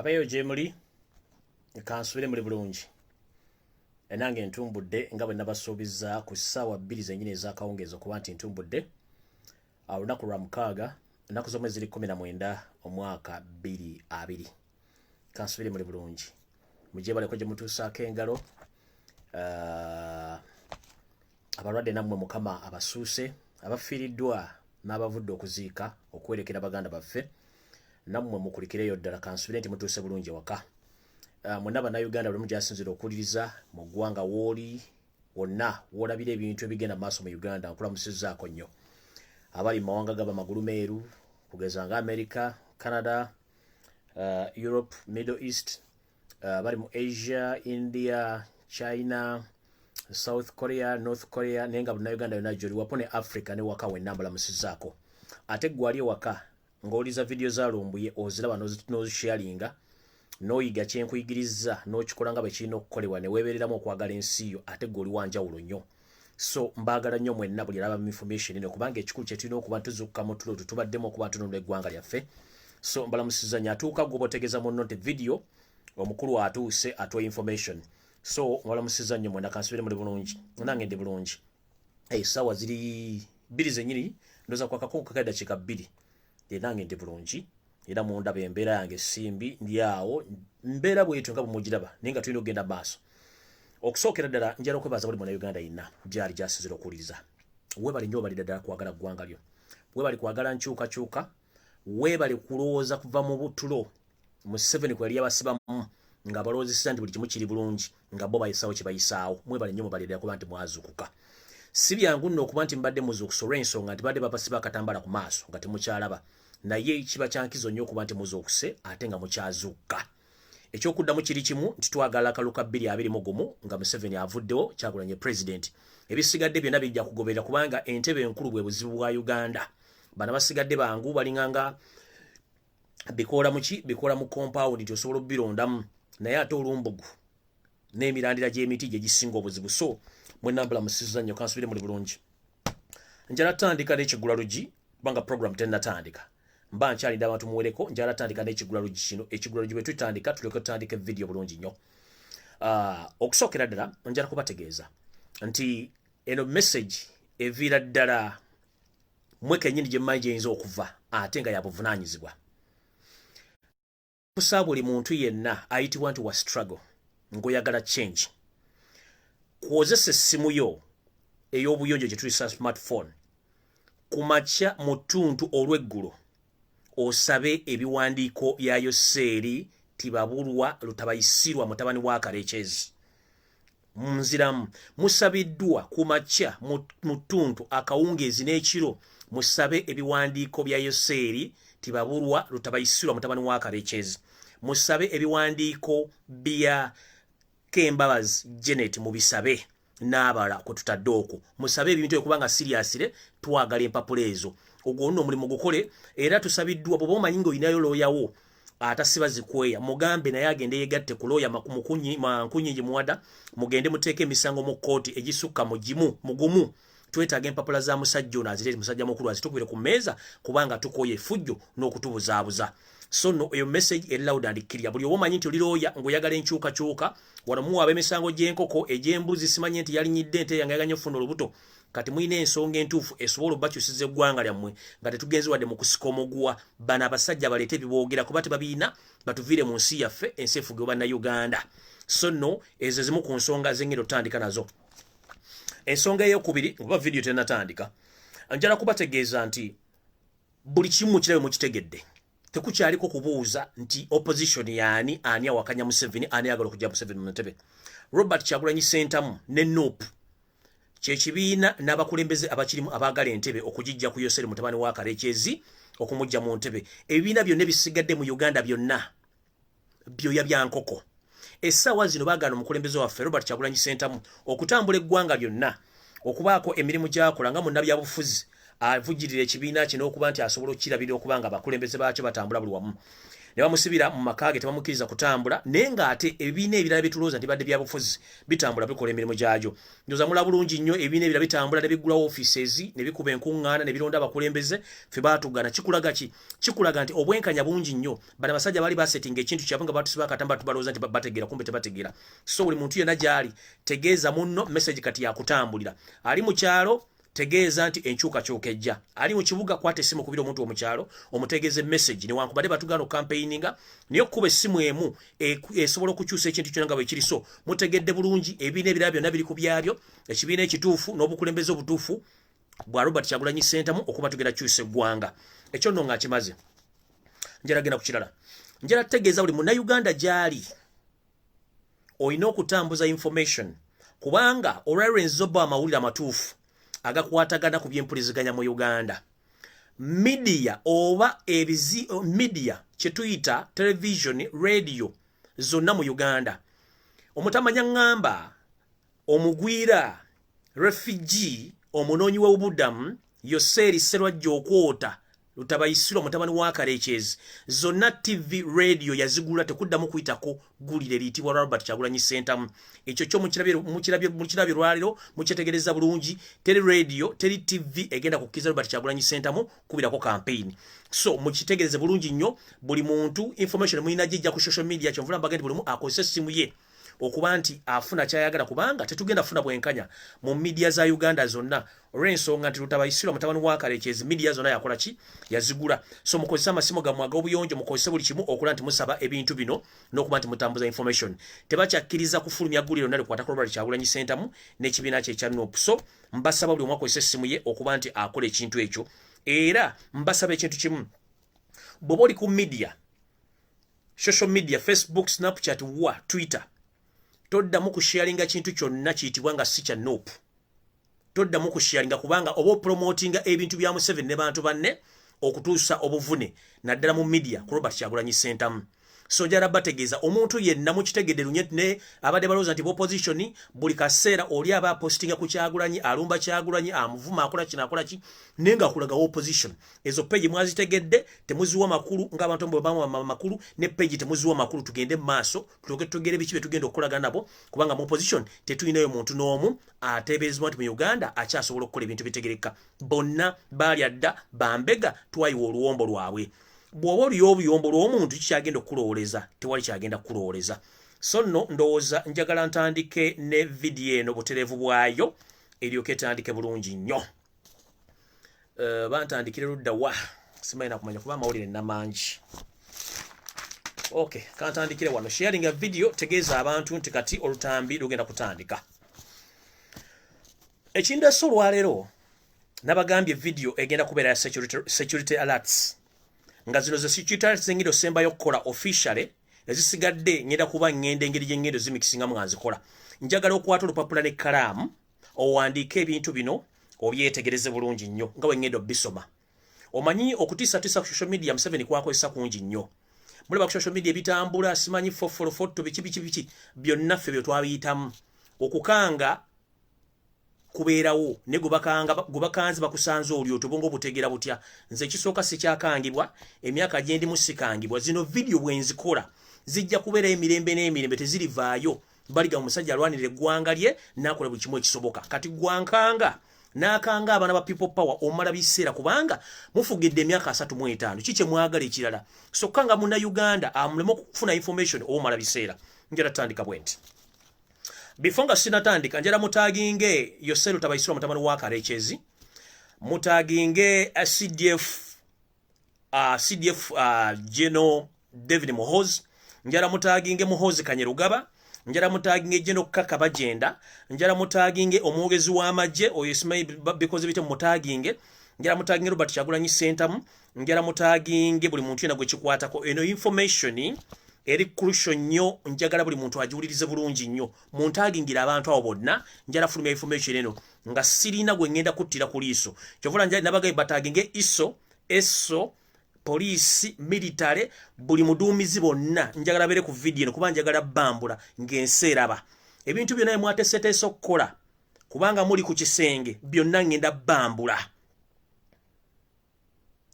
Abayo jemuli kansubire muri bulungi enange ntumbudde nga bwe nabasuubiza ku ssaawa 2 zennyini ez'akawungeezi okuba nti ntumbudde olunaku lwa mukaaga ennaku z'omwezi 19 omwaka 2020 kansubire muri bulungi mujje baleko gye mutuusaako engalo abalwadde nammwe mukama abasuuse abafiiriddwa n'abavudde okuziika okwerekera baganda baffe nammwe mukulikireyo ddala kansubire nti mutuuse bulungi waka mwonna bannayuganda buli mugyasinzira okuwuliriza mu ggwanga wooli wonna woolabira ebintu ebigenda maaso mu Uganda nkulamusizzaako nnyo abali mu mawanga gaba magulu meeru kugeza nga America, Canada, Europe, Middle East, bali mu Asia, India, China, South Korea, North Korea, nenga bannayuganda yonna gy'oli wapo ne Africa ne waka wenna mbalamusizzaako ate gwali waka ng'oliza video za Lumbuye oziraba n'ozisharinga n'oyiga kyenkuyigiriza n'okikola nga bwe kirina okukolebwa ne weebereramu okwagala ensi yo ate gw'oli wanjawulo nnyo so mbaagala nnyo mwenna buli alaba mu information eno kubanga ekikulu kye tulina okuba tuzukka mu tulo tutubaddemu okuba tununula eggwanga lyaffe so mbalamusiza nnyo atuuka gwe botegeeza munno nti video omukulu atuuse atuwa information so mbalamusiza nnyo mwenna kansubire muri bulungi nange ndi bulungi essaawa ziri 2 zennyini ndoza kwa kakonko ka dakiika 2 nange ndi bulungi era mundaba embeera yange simbi ndi awo mbeera bwetyo nga bwemugiraba naye nga tulina okugenda maaso okusookera ddala njala okwebaza buli munnayuganda yenna gyali gyasinzira okuwuliriza weebali nnyo obalira ddala kwagala ggwanga lyo weebali kwagala nkyukakyuka weebali kulowooza kuva mu butulo mu 7 kwe yali yabasibamu nga balowoozesa nti buli kimu kiri bulungi nga bo bayisaawo kye bayisaawo mwebali nnyo mubalira kuba nti mwazuukuka si byangu nno okuba nti mbadde muzuukusa olw'ensonga nti badde bapasiba akatambala ku maaso nga temukyalaba naye kiba kyankizo nnyo okuba nti muzuukuse ate nga mukyazuuka ekyokuddamu kiri kimu nti twagala akaluka 2021 nga Museveni avuddewo Kyagulanyi president ebisigadde byonna bijja kugoberera kubanga entebe enkulu bwe buzibu bwa Uganda bana basigadde bangu balinganga bikola mu compound nti osobola obbirondamu naye ate olumbugu n'emirandira gy'emiti gye gisinga obuzibu so mwenambula musiza nnyo kansubire muri bulungi njala tandika n'ekigula lugi kubanga program tennatandika mba nkyalinda abantu muwereko njala tandika n'ekigula lugi kino ekigula lugi bwe tutandika tuleke tutandike video bulungi nnyo okusookera ddala njala kubategeeza nti eno message eviira ddala mwe kennyini gye mmanyi gyeyinza okuva ate nga yabuvunaanyizibwa kusa buli muntu yenna ayitibwa nti wa struggle ng'oyagala change kwozesa essimu yo ey'obuyonjo gye tuyisa smartphone ku makya mu ttuntu olw'eggulo osabe ebiwandiiko byayo seeri tibabulwa lutabayisirwa mutabani wa Kalekyezi munziramu musabiddwa ku makya mu ttuntu akawungeezi n'ekiro musabe ebiwandiiko byayo seeri tibabulwa lutabayisirwa mutabani wa Kalekyezi musabe ebiwandiiko bya Kembabazi Janet mubisabe n'abala kututadde okwo musabe ebintu ekubanga serious twagala empapula ezo ogwo nno omulimu gukole era tusabiddwa bwe omanyi ng'olinayo looyawo atasiba zikweya mugambe naye agende yegatte ku looya mankunyi muwada mugende muteeke emisango mu kkooti egisukka mugumu twetaaga empapula za musajja ono azirete musajja mukulu azitukubire ku mmeeza kubanga tukoye effujjo n'okutubuzaabuza so no eyo message eri loud and clear buli omanyi nti oli looya ng'oyagala enkyukakyuka wano muwaaba emisango gy'enkoko egy'embuzi simanyi nti yalinyidde ente yange yaganye ofuna olubuto kati mulina ensonga entuufu esobola obbakyusiza eggwanga lyammwe nga tetugenze wadde mu kusika omuguwa bano abasajja baleete ebiboogera kuba tebabiina batuviire mu nsi yaffe ensi efugibwa bannayuganda so no ezo zimu ku nsonga zengeri otandika nazo ensonga ey'okubiri oba vidiyo tennatandika njala kubategeeza nti buli kimu kirabe mukitegedde tekukyaliko kubuuza nti opposition yaani ani awakanya Museveni ani ayagala okujja Museveni mu ntebe Robert Kyagulanyi Ssentamu ne Nuupu kyekibiina n'abakulembeze abakirimu abaagala entebe okugijja ku Yoseri mutabani wa Kalekyezi okumujja mu ntebe ebibiina byonna ebisigadde mu Uganda byonna byoya bya nkoko essaawa zino baagala omukulembeze waffe Robert Kyagulanyi Ssentamu okutambula eggwanga lyonna okubaako emirimu gy'akola nga munnabyabufuzi avugirira ekibiina kino okuba nti asobola okukirabira okuba nga abakulembeze baakyo batambula buli wamu ne bamusibira mu makage tebamukiriza kutambula nenga ate ebine ebirala bituloza nti badde byabufuzi bitambula bikola emirimu gyajo ndoza mula bulungi nnyo ebine ebirala bitambula ne bigula offices ne bikuba enkuŋŋaana ne bironda abakulembeze fe baatugana kikulaga nti obwenkanya bungi nnyo bana basajja bali basettinga ekintu kyabwe nga batusiba akatamba tubalooza nti bategeera kumbe tebategeera so buli muntu yenna gyali tegeeza munno message kati yakutambulira ali mu kyalo tegeeza nti enkyukakyuka ejja ali mu kibuga kwata essimu kubira omuntu omukyalo omutegeeze message newankubadde batugana ocampaigninga naye okukuba essimu emu esobola okukyusa ekintu kyonna nga bwe kiri so mutegedde bulungi ebibiina ebirala byonna biri ku byabyo ekibiina ekituufu n'obukulembeze obutuufu bwa Robert Kyagulanyi Ssentamu okuba tugenda kyusa eggwanga ekyo nno nga kimaze njala genda ku kirala njala tegeeza buli munnayuganda gyali olina okutambuza information kubanga olwalwenzi oba amawulire amatuufu agakwatagana ku byempuliziganya mu Uganda media oba media kyetuyita television radio zonna mu Uganda omutamanya ngamba omugwira refugee omunoonyi w'obubudamu Yoseri Serwajja okwota lutabayisiro mutabani wa Karekyezi zonna TV radio yazigula tekuddamu kuyitako gulire liyitibwa Robert Kyagulanyi Ssentamu ekyo kyo mukirabye lwaliro mukitegereza bulungi tele radio tele TV egenda kukiza Robert Kyagulanyi Ssentamu kubirako campaign so mukitegereze bulungi nnyo buli muntu information muyina jijja ku social media kyonvula mbagenti buli mu akozesa simu ye okuba nti afuna kyayagala kubanga tetugenda funa bwenkanya mu media za Uganda zonna olw'ensonga nti lutabayisirwa mutabani wa Karekyezi media zonna yakola ki yazigula so mukozesa amasimu gammwe ag'obuyonjo mukozese buli kimu okulaba nti musaba ebintu bino n'okuba nti mutambuza information tebakyakkiriza kufulumya gguliro nali kwata Robert Kyagulanyi Ssentamu n'ekibiina kye ekya NUP so mbasaba buli omu akozesa essimu ye okuba nti akola ekintu ekyo era mbasaba ekintu kimu bw'oba oli ku media social media Facebook Snapchat wa Twitter toddamu kusharinga kintu kyonna kiyitibwa nga si kya NUP toddamu kusharinga kubanga oba promotinga ebintu bya Museveni ne bantu banne okutuusa obuvune naddala mu media ku Robert Kyagulanyi Ssentamu so njala bategeeza omuntu yenna mukitegedde lunye ne abadde balooza nti opposition buli kaseera oli aba postinga ku Kyagulanyi alumba Kyagulanyi amuvuma akola kino akola ki nenga akulaga opposition ezo page mwazitegedde temuziwa makulu ng'abantu mbo bamu makulu ne page temuziwa makulu tugende maaso tuloke tugere bikibe tugenda okulaga nabo kubanga mu opposition tetulinayo muntu n'omu atebezebwa nti mu Uganda akyasobola okukola ebintu bitegereka bonna bali adda bambega twayiwa oluwombo lwabwe bw'oba oliyo obuyombo lw'omuntu kikyagenda okulowooleza tewali kyagenda kulowooleza so nno ndowooza njagala ntandike ne vidiyo eno butereevu bwayo eryoke etandike bulungi nnyo bantandikire ludda wa simanyi kumanya kuba amawulire namangi okay kantandikire wano sharing a video tegeeza abantu nti kati olutambi lugenda kutandika ekindeese olwaleero nabagambye video egenda kubeera ya security alerts nga zino ze security alerts zengendo sembayo kukola officially ezisigadde ngenda kuba ngende engeri gyengendo zimikisinga nga nzikola njagala okwata olupapula ne kalamu owandiika ebintu bino obyetegereze bulungi nnyo nga wengendo bisoma omanyi okutiisatiisa ku social media Museveni kwakozesa kungi nnyo mulaba ku social media ebitambula simanyi foto biki byonna ffe bye twabiyitamu okukanga kubeerawo ne gubakanzi bakusanze olyo tobongo butegera butya nze kisooka sikyakangibwa emyaka gyendi musikangibwa zino video bwenzikola zijja kubeera emirembe n'emirembe tezirivaayo baliga omusajja alwanirira eggwanga lye nakola buli kimu ekisoboka kati gwankanga nakanga abaana ba people power omala biseera kubanga mufugidde emyaka 35 kikye mwagala ekirala sokanga muna Uganda amulemo okufuna information omala biseera njala tandika bwenti bifonga sinatandika njala mutaginge Yoseri tabayisirwa mutamani wa Karekyezi mutaginge CDF General David Muhoozi njala mutaginge Muhoozi Kanyerugaba njala mutaginge General Kaka Bajenda njala mutaginge omwogezi w'amagye oyo simanyi because bite mutaginge njala mutaginge Robert Kyagulanyi Ssentamu njala mutaginge buli muntu yena gwe kikwatako eno information eri crucial nnyo njagala buli muntu ajiwulirize bulungi nnyo muntagingira abantu abo bonna njala fulumya information eno nga sirina gwe ngenda kuttira ku liiso kyovula njala nabagaye bataginge eso police military buli muduumizi bonna njagala bere ku video eno kuba njagala bambula ng'enseeraba ebintu byonna mwateeseteese okukola kubanga muli ku kisenge byonna ngenda bambula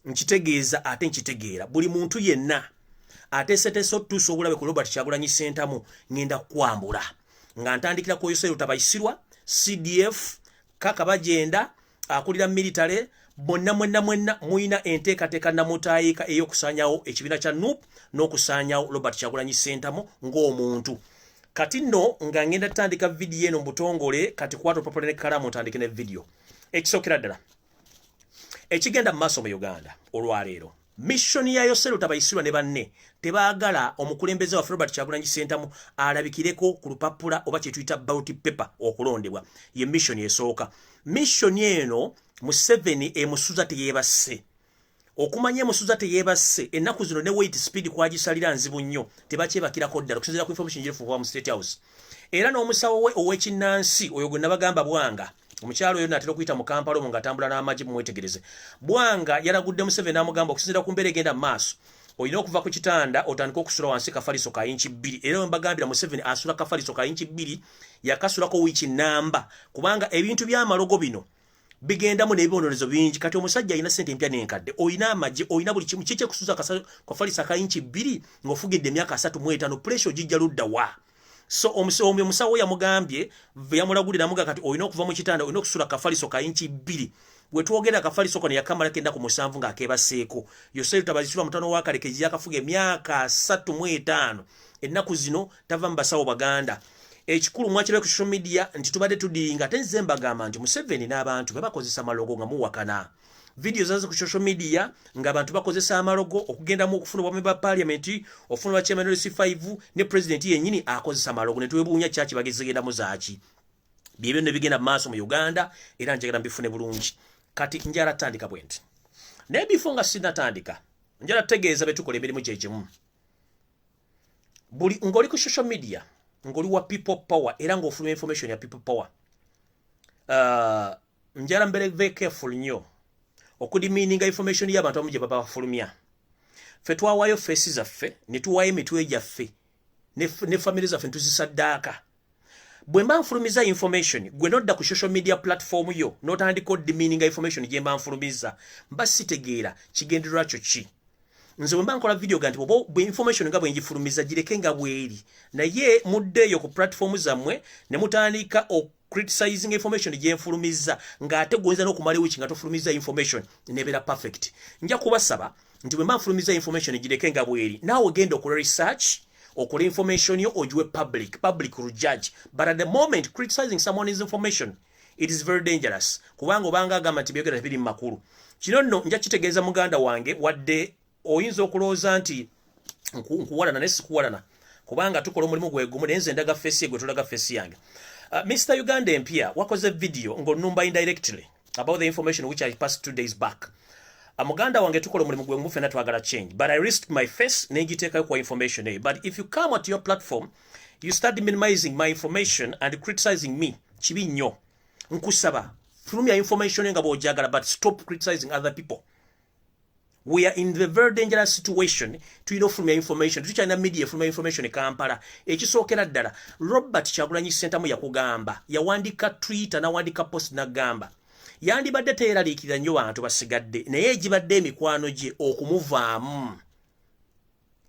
nkitegeeza ate nkitegeera buli muntu yenna ateeseteese otutuusa obulabe ku Robert Kyagulanyi Ssentamu ngenda kwambula nga ntandikira ku Yoseri Tabayisirwa CDF Kakabajenda akulira military bonna mwenna muina enteekateeka namutaayika ey'okusaanyawo ekibiina kya NUP n'okusaanyawo Robert Kyagulanyi Ssentamu ng'omuntu. Kati nno nga ngenda tutandika video eno mu butongole kati kwata papula ne kalamu ntandike ne video. Ekisookera ddala ekigenda mu maaso mu Uganda olwaleero mission ya Yoseri Tabayisirwa ne banne tebaagala omukulembeze wa Robert Kyagulanyi Ssentamu alabikireko ku lupapula oba kye tuyita ballot paper okulondebwa. Ye mission esooka. Mission eno Museveni emusuza teyeebase. Okumanya emusuza teyeebase ennaku zino ne weight speed kwagisalira nzibu nnyo tebakyebakirako ddala okusinziira ku information gye tufuuwa mu State House. Era n'omusawo we ow'ekinnansi oyo gwe nabagamba Bwanga omukyalo oyo natera okuyita mu Kampala omwo ng'atambula n'amagye mumwetegereze. Bwanga yalagudde Museveni n'amugamba okusinziira ku mbeera egenda mu maaso olina okuva ku kitanda otandika okusula wansi kafaliso ka inchi 2. Era mbagambira Museveni asula kafaliso ka inchi 2 yakasulako wiiki namba kubanga ebintu by'amalogo bino bigendamu n'ebibonerezo bingi. Kati omusajja alina ssente empya n'enkadde olina amagye olina buli kimu kiki kusuza kafaliso ka inchi 2 ng'ofugidde emyaka 35 pressure gijja ludda wa. So omusawo yamugambye yamulagulira amuga kati olina okuva mu kitanda olina okusula kafaliso ka inchi 2. Bwe twogera kafaliso kono yakamala kenda ku 7 ng'akeebaseeko. Yoseri Tabayisirwa mutano wa Kalekezi yakafuga emyaka 35 ennaku zino tava mu basawo Baganda. Ekikulu mwakirwe ku social media nti tubadde tudinga tenze mbagamba nti Museveni n'abantu bakozesa amalogo nga muwakana. Video zazo ku social media nga abantu bakozesa amalogo okugenda mu okufuna obwami ba parliament ofuna wa chairman C5 ne president yennyini akozesa amalogo ne twebuunya kyaki bagezegenda mu zaaki. Byebyo ne bigenda maaso mu Uganda era njagala mbifune bulungi. Kati njala tandika bwenti. Ne bifunga sinatandika. Njala tegeeza betukola emirimu gyegyimu. Buli ngoli ku social media ngoli wa people power era ng'ofuluma information ya people power. Njala mbere very careful nnyo okudimininga information y'abantu abamu gye baba bafulumya. Ffe twawaayo faces zaffe ne tuwaayo emitwe gyaffe ne family zaffe tuzisaddaaka. Bwe mba nfulumiza information gwe nodda ku social media platform yo n'otandika odimininga information gye mba nfulumiza mba sitegeera kigendererwa kyo ki. Nze bwe mba nkola video ganti bwe information nga bwe njifulumiza gireke nga bweri naye muddeeyo ku platform zammwe ne mutandika criticizing information gye nfulumiza ng'ate gwenza n'okumala wiki nga tofulumiza information nebeera perfect. Nja kubasaba nti bwe mba nfulumiza information gireke nga bweri naawe genda okola research okola information yo ogiwe public will judge. But at the moment criticizing someone's information it is very dangerous kubanga obanga agamba nti byogera biri mu makulu. Kino nno nja kitegeeza muganda wange wadde oyinza okulooza nti nkuwalana naye sikuwalana kubanga tukola omulimu gwe gumu naye nze ndaga face gwe tolaga face yange. Mr. Uganda Empia wakoze video ng'onnumba indirectly about the information which I passed 2 days back. Muganda wange tukola omulimu gwe gumu ffenna twagala change but I risked my face n'engiteekayo kwa information but if you come at your platform you start minimizing my information and criticizing me kibi nnyo. Nkusaba fulumya information nga bw'ojagala but stop criticizing other people. We are in the very dangerous situation to fulumya information tukyalina media fulumya information Kampala. Ekisookera ddala Robert Kyagulanyi Ssentamu yakugamba yawandika Twitter nawandika post nagamba yandibadde teeraliikirira nnyo bantu basigadde naye egibadde emikwano gye okumuvaamu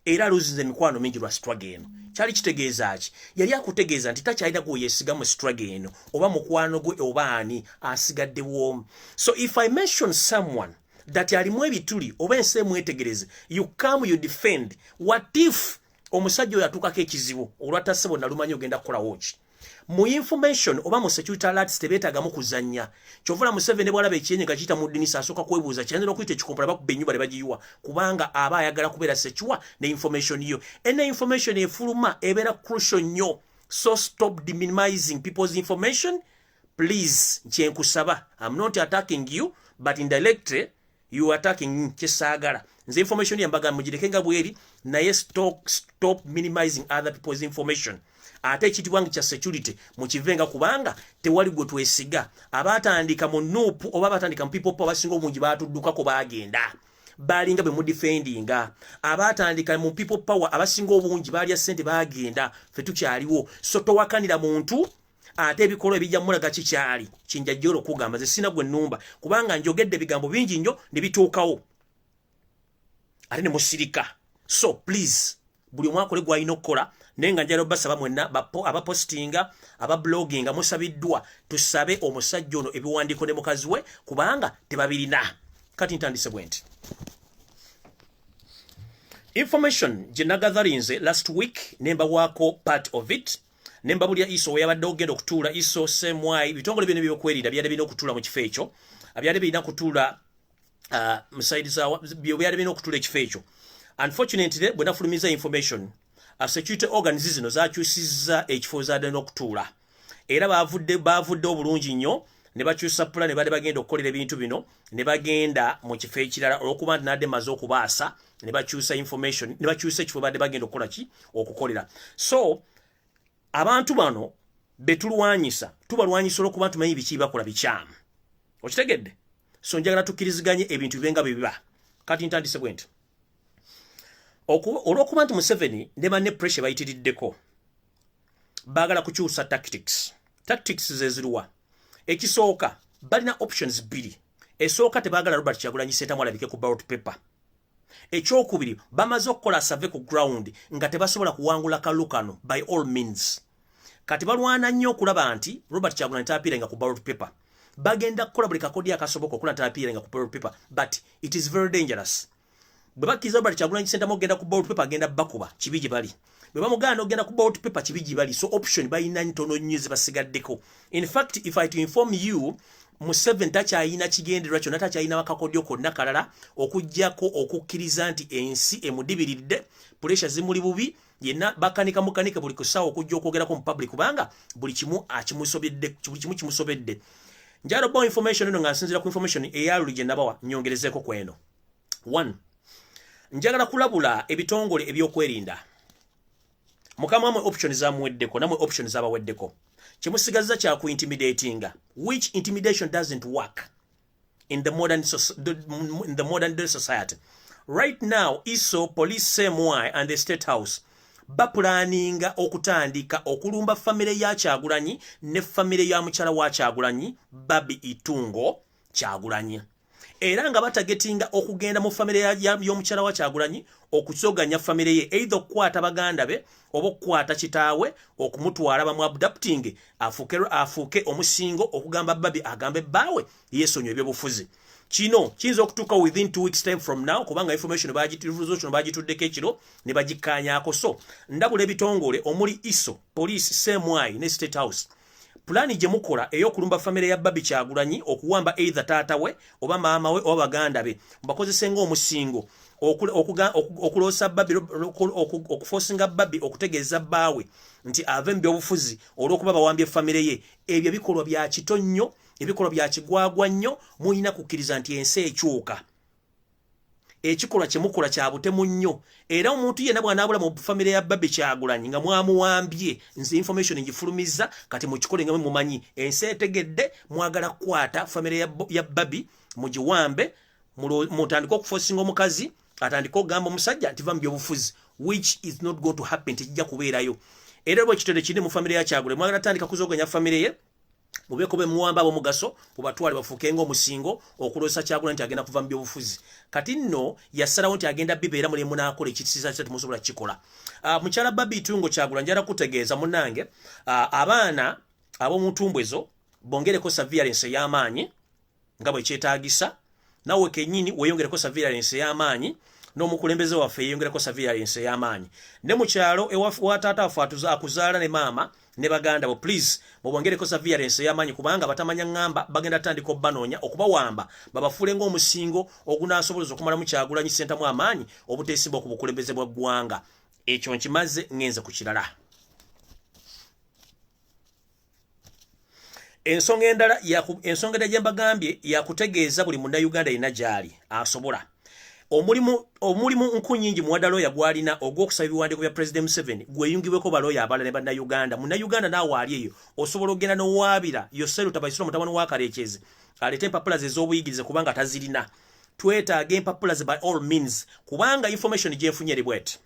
era aluzinze emikwano mingi lwa struggle eno. Kyali kitegeeza ki? Yali akutegeeza nti takyalina gweyesiga mu struggle eno oba mukwano gwe oba ani asigadde bwomu. So if I mention someone that alimu ebituli oba ensi emwetegereze you come you defend. What if omusajja oyo atuukako ekizibu olwatassebo nalumanya ogenda kukolawo ki? Mu information oba mu security alerts tebeetaagamu kuzannya. Kyovula Museveni bw'alaba ekyenyi nga kiyita mu ddinisa asooka kwebuuza kyanzira okuyita ekikompala bakubba ennyumba ne bagiyiwa kubanga aba ayagala kubeera secure ne information yo. Ene information efuluma ebeera crucial nnyo. So stop minimizing people's information please. Nkyenkusaba I'm not attacking you but indirectly you are attacking kyesaagala. Nze information yambaga mugireke nga bweri naye stop minimizing other people's information. Ate ekitibwange kya security mukivenga kubanga tewali gwe twesiga. Abatandika mu NUP oba abatandika mu people power basinga obungi batuddukako bagenda balinga bwe mudifendinga. Abatandika mu people power abasinga obungi balya ssente bagenda ffe tukyaliwo. So towakanira muntu ate ebikolwa ebijja mulaga kikyali kinjajjolo okugamba ze sina gwe nnumba kubanga njogedde ebigambo bingi nnyo ne bituukawo ate ne musirika. So please buli mwako le gwalina okukola nenga njalo basaba mwenna abapostinga ababloginga musabiddwa tusabe omusajja ono ebiwandiiko ne mukazi we kubanga tebabirina. Kati ntandise bwenti. Information jenagazarinze last week nemba wako part of it. Nemba bulya iso yabadde ogenda okutuula iso semwai bitongole bino byokwerinda byade bino okutuula mu kifo ekyo. Abyade bina kutuula musaidiza byade bino okutuula ekifo ekyo. Unfortunately bwe nafulumiza information security organs zino zakyusizza ekifo zaade n'okutuula. Era bavudde obulungi nnyo ne bakyusa plan ne bagenda okukolera ebintu bino ne bagenda mu kifo ekirala olwokuba nti nadde maze okubaasa ne bakyusa information ne bakyusa ekifo badde bagenda okukola ki okukolera. So abantu bano betulwanyisa tubalwanyisa olwokuba tumanyi biki bakola bikyamu. Okitegedde? So njagala tukkiriziganye ebintu bibenga biba. Kati ntandise bwenti. Olwokuba nti Museveni ne banne pressure bayitiriddeko baagala kukyusa tactics zeziruwa. Ekisooka balina options bbiri. Esooka tebaagala Robert Kyagulanyi Ssentamu alabike ku ballot paper. Ekyokubiri bamaze okukola survey ku ground nga tebasobola kuwangula kalulu kano by all means. Kati balwana nnyo okulaba nti Robert Kyagulanyi taapiirenga ku ballot paper. Bagenda kukola buli kakodi akasoboka okulaba taapiirenga ku ballot paper, but it is very dangerous. Bwe bakkiriza Robert Kyagulanyi Ssentamu ogenda ku ballot paper agenda bakuba kibi gye bali. Bwe bamugaana ogenda ku ballot paper kibi gye bali. So option balina ntono nnyo ze basigaddeko. In fact, if I to inform you, Museveni takyayina kigendererwa kyonna, takyayina akakodyo konna kalala okuggyako okukkiriza nti ensi emudibiridde, pressure zimuli bubi, yenna bakanika buli kusaawa okujja okwogerako mu public kubanga buli kimu kimusobedde. Njalo bo information eno nga nsinzira ku information eyaluli gye nabawa nyongerezeeko ku eno. 1. Njagala kulabula ebitongole ebyokwerinda. Mukama mwe options zamuweddeko namwe options zabaweddeko. Kimusigaza kya ku intimidatinga, which intimidation doesn't work in the modern day society. Right now, ISO, police CMY and the State House bapulaninga okutandika okulumba family ya Kyagulanyi ne family ya mukyala wa Kyagulanyi Babi Itungo Kyagulanyi. Era nga batagetinga okugenda mu family y'omukyala wa Kyagulanyi okusoganya family ye either okukwata baganda be oba okukwata kitaawe okumutwala bamu abducting afuke omusingo okugamba Babi agambe baawe yesonyo ebyobufuzi. Kino kiyinza okutuuka within 2 weeks time from now kubanga information bagituddeko ekiro ne bagikkaanyaako. So ndabula ebitongole omuli ISO, police, CMY ne State House plani gye mukola ey'okulumba family ya Babi Kyagulanyi okuwamba either taata we oba maama we oba baganda be bakozese ng'omusingo okulosa Babi okuforcinga Babi okutegeeza baawe nti ave mu byobufuzi olw'okuba bawambye family ye. Ebyo bikolwa bya kito nnyo, ebikolwa bya kigwagwa nnyo, muyina kukkiriza nti ensi ekyuka. Ekikolwa kye mukola kya butemu nnyo. Era omuntu yenna bw'anaabula mu family ya Babi Kyagulanyi nga mwamuwambye, nze information ngifulumiza kati mukikole nga mumanyi ensi etegedde, mwagala kukwata family ya Babi mugiwambe, mutandika okuforcinga omukazi atandika okugamba omusajja nti va mu byobufuzi, which is not going to happen, tekijja kubeerayo. Era bwe kitende kiri mu family ya Kyagulanyi mwagala tandika kuzoganya family ye mubeko be muwamba abomugaso obatwale bafukenga omusingo okulosa Kyagulanyi nti agenda kuva mu byobufuzi. Kati nno yasalawo nti agenda bibeera mulemu n'akola ekisiza kye tumusobola kikola. Mukyala Babi Itungo Kyagulanyi njala kutegeeza munnange abaana ab'omutumbwezo bongereko surveillance y'amaanyi nga bwe kyetaagisa, nawe kennyini weyongereko surveillance y'amaanyi, n'omukulembeze waffe yeyongereko surveillance y'amaanyi. Ne mu kyalo ewa taata waffe akuzaala ne maama ne baganda bo, please mubongereko surveillance y'amaanyi kubanga batamanya ngamba bagenda tandika banoonya okubawamba babafuule ng'omusingo ogunaasoboloza okumala mu Kyagulanyi Ssentamu amaanyi obuteesimba ku bukulembeze bwa ggwanga. Ekyo nkimaze ngenze ku kirala. Ensonga endala gye mbagambye yakutegeeza buli munnayuganda yenna gy'ali asobola. Omulimu nkunyingi muwadaloya gwalina ogw'okusaba ebiwandiiko bya President Museveni gweyungibweko baloya abalala ne bannayuganda. Munnayuganda naawe ali eyo osobola okugenda n'owaabira Yoselu Tabaisiro mutabani wa Kalekyezi aleete empapula ze ez'obuyigirize kubanga tazirina. Twetaaga empapula ze by all means kubanga information gyenfunye eri bweti.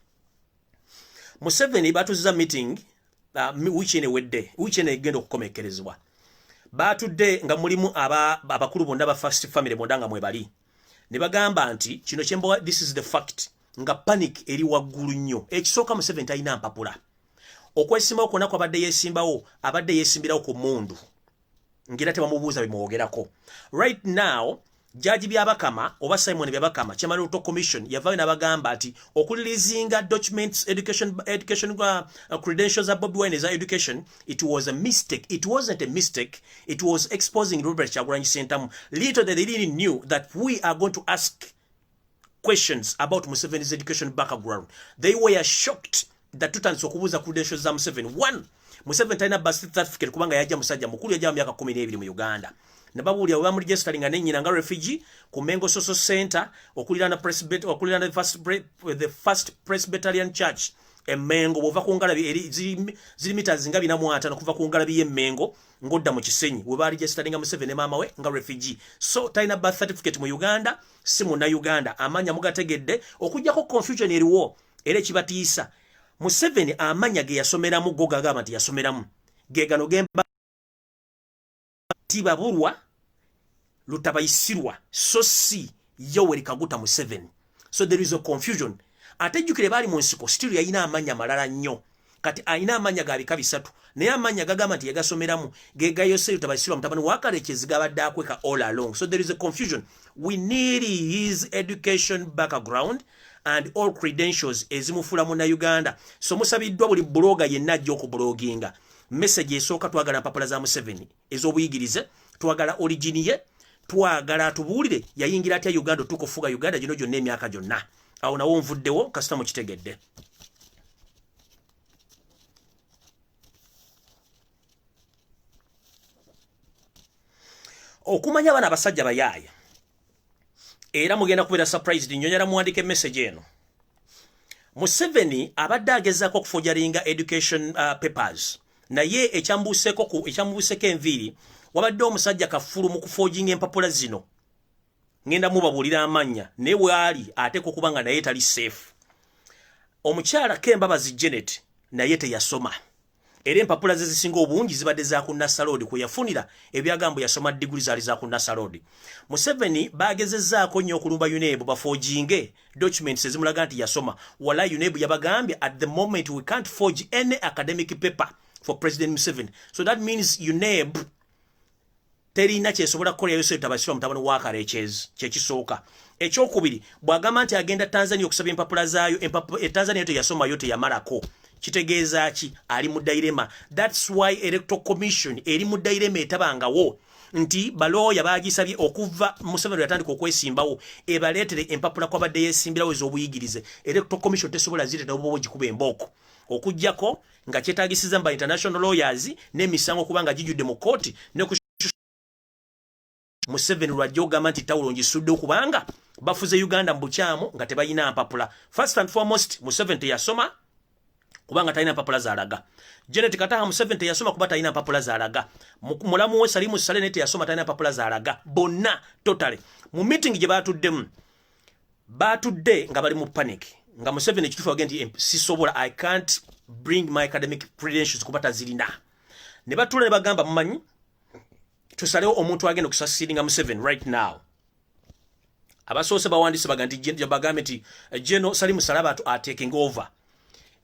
Museveni batuzza meeting wiiki eno egenda okukomekkerezebwa. Batudde nga mulimu abakulu bonna ba First Family bonna nga mwe bali. Ne bagamba nti kino kyembowa, this is the fact. nga panic eri waggulu nnyo. Ekisooka Museveni talina mpapula. Okwesimbawo kwonna kwabadde yeesimbawo abadde yeesimbirawo ku mmundu. Ngira tebamubuuza bimwogerako. Right now, Jaji Byabakama oba Simon Byabakama Chairman of the Commission yavaayo n'abagamba ati okulilizinga documents education credentials of Bobi Wine as education, it was a mistake. It wasn't a mistake. It was exposing Robert Kyagulanyi Ssentamu. Little they really knew that we are going to ask questions about Museveni's education background. They were shocked that tutandise okubuuza credentials za Museveni. One, Museveni talina birth certificate kubanga yajja musajja mukulu yajja myaka 12 mu Uganda. Nababulya oba mu registering nennyina nga refugee ku Mengo Social Center okulirana the first Presbyterian Church Mengo bova ku ngalabi eri ziri meters nga 405 kuva ku ngalabi y'Emmengo ngodda mu Kisenyi we ba registering Museveni mama we nga refugee. So talina birth certificate mu Uganda si mu na Uganda amanya mugategedde okujjako confusion eriwo era ekibatiisa Museveni amanya ge yasomeramu goga agamba nti yasomeramu gegano gemba tibabulwa lutabayisirwa so si Yoweri Kaguta Museveni. So there is a confusion. Atejjukire bali mu nsiko still yayina amanya malala nnyo kati ayina amanya gabika bisatu naye amanya gagamba nti yagasomeramu gega yose lutabayisirwa mutabani wakarekezi gabadde akweka all along. So there is a confusion. We need his education background and all credentials ezimufula mu na Uganda. So musabiddwa buli bloga yenna ajja okubloginga. Message esooka twagala mpapula za Museveni ez'obuyigirize, twagala origin ye, twagala atubuulire yayingira atya Uganda tukufuga Uganda gino gyonna emyaka gyonna. Awo nawo nvuddewo kasita mukitegedde. Okumanya bana basajja bayaaye. Era mugenda kubeera surprised nnyonyera muwandike message eno. Museveni abadde agezaako okufojaringa education papers. Naye ekyambuuseko enviiri wabadde omusajja kafulu mu kufojinga empapula zino. Ngenda mubabuulira amanya naye bwali ateeka okuba nga naye tali safe. Omukyala Kembabazi Janet naye teyasoma. Era empapula ze zisinga obungi zibadde za ku Nassalood kwe yafunira ebyagambo yasoma diguli zaali za ku Nassalood. Museveni bagezezzaako nnyo okulumba UNEB bafojinge documents ezimulaga nti yasoma. Wala UNEB yabagambye at the moment we can't forge any academic paper for President Museveni. So that means UNEB terina kyesobola kukola yose tabasirwa mutabani wa Karekezi kyekisooka. Ekyokubiri bwagamba nti agenda Tanzania okusaba empapula zaayo Tanzania yote yasoma yote yamalako. Kitegeeza ki ali mu dilema. That's why Electoral Commission eri mu dilema etabangawo nti balooya baagisabye okuva Museveni yatandika okwesimbawo ebaleetere empapula kwabadde yeesimbirawo ez'obuyigirize. Electoral Commission tesobola zireta obobo gikuba embooko okujjako nga kyetaagisiza mba international lawyers n'emisango kubanga gijjudde mu kooti ne Museveni lwajja ogamba nti tawulo ngisudde okubanga bafuze Uganda mu bukyamu nga tebayina mpapula. First and foremost Museveni teyasoma kubanga talina mpapula zaalaga. Janet Kataha Museveni teyasoma kuba talina mpapula zaalaga. Mulamu we Salimu Sale ne teyasoma talina mpapula zaalaga. Bonna totally mu meeting gye batudde nga bali mu panic nga Museveni ekitufu agenti sisobola I can't bring my academic credentials kuba tazirina. Ne batula ne bagamba mumanyi tusalewo omuntu agenda okusasiringa Museveni right now. Abasoose bawandise bagambe nti General Salimu Sale are taking over.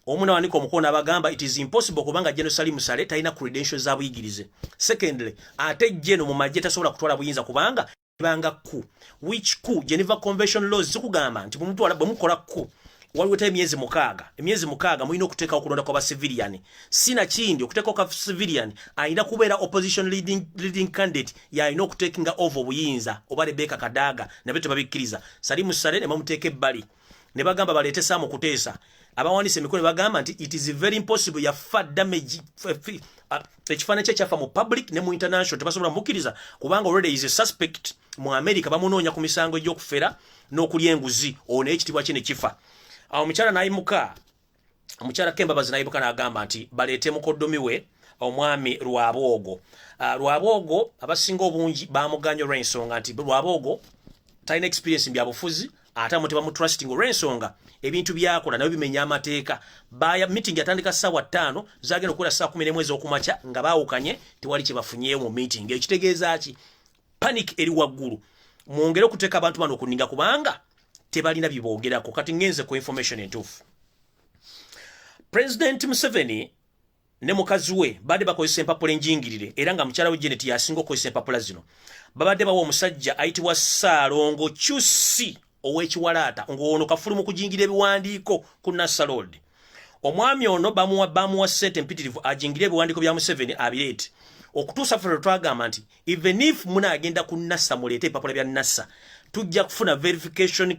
Omuna waniko omukono abagamba it is impossible kubanga General Salimu Sale talina credentials za buyigirize. Secondly, ate General mu majje tasobola kutwala buyinza kubanga banga ku which ku Geneva Convention laws zikugamba nti omuntu bwe mukola ku waliwo emyezi mukaaga mulina okuteeka okulonda kwa civilian. Sina kindi okuteeka kwa civilian ayina kubeera opposition leading candidate yalina okuteekinga over obuyinza oba Rebecca Kadaga nabyo tebabikkiriza. Salimu Sale ne bamuteeka ebbali ne bagamba baleete Saamu Kuteesa. Abawandise emikono bagamba nti it is very impossible yafa damage ekifaananyi kye kyafa mu public ne mu international tebasobola mukkiriza kubanga already is a suspect mu America bamunoonya ku misango egy'okufera n'okulya enguzi ono ekitibwa kye ne kifa. Awo omukyala Kembabazi nayibuka n'agamba nti baleete mukoddomi we omwami Lwaboogo. Lwaboogo abasinga obungi bamuganya olw'ensonga nti Lwaboogo talina experience mu byabufuzi ate mu tebamutrusting olw'ensonga ebintu byakola nabyo bimenya amateeka. Meeting yatandika ssaawa 5 zagenda okukola ssaawa 11 ez'okumakya nga baawukanye tewali kye bafunyeeyo mu meeting. Ekitegeeza ki panic eri waggulu. Mwongere okuteeka abantu bano okuninga kubanga tebalina biboogerako. Kati ngenze ku information entuufu. President Museveni ne mukazi we badde bakozesa empapula enjingirire era nga mukyala we Janet yasinga okukozesa empapula zino. Babadde bawa omusajja ayitibwa Ssaalongo Kyusi ow'ekiwalaata ng'ono kafulu mu kujingira ebiwandiiko ku Nassau Road. Omwami ono bamuwa ssente mpitirivu ajingire ebiwandiiko bya Museveni abireete. Okutuusa ffe twagamba nti even if munaagenda ku Nassa muleete empapula bya Nassa tujja kufuna verification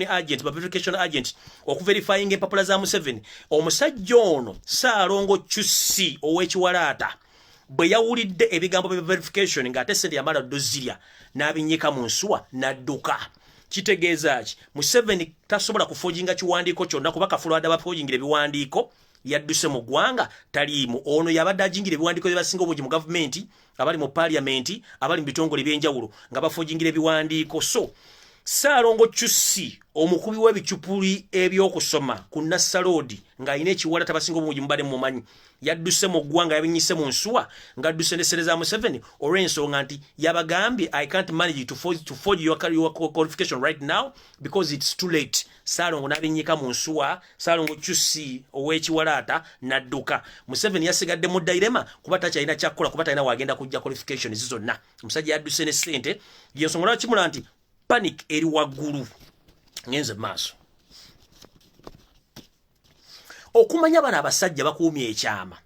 agent okuverifying empapula za Museveni. Omusajja ono Ssaalongo Kyusi ow'ekiwalaata bwe yawulidde ebigambo bya verification ng'ate ssente yamala dozirya n'abinyika mu nsuwa n'adduka. Kitegeeza ki Museveni tasobola kufojinga kiwandiiko kyonna kuba kafulu adaba fojingira ebiwandiiko yadduse mu ggwanga taliimu. Ono yabadde ajingira ebiwandiiko bye basinga obungi mu gavumenti, abali mu parliament, abali mu bitongole by'enjawulo nga bafojingira ebiwandiiko. So Ssaalongo Kyusi omukubi w'ebicupuli ebyokusoma ku Nassau Road ng'alina ekiwalaata basinga obungi mubadde mumanyi yadduse mu ggwanga yabinyise mu nsuwa ng'adduse n'essereza Museveni olw'ensonga nti yabagambye I can't manage to forge your qualification right now because it's too late. Ssaalongo n'abinyika mu nsuwa, Ssaalongo Kyusi ow'ekiwalaata n'adduka. Museveni yasigadde mu dilema kuba takyalina kyakkola kuba talina wagenda kujja qualification zonna. Omusajja yadduse ne ssente y'ensonga lwaki kimula nti panic eri waggulu. Ngenze maaso okumanya bana abasajja bakuumye ekyama.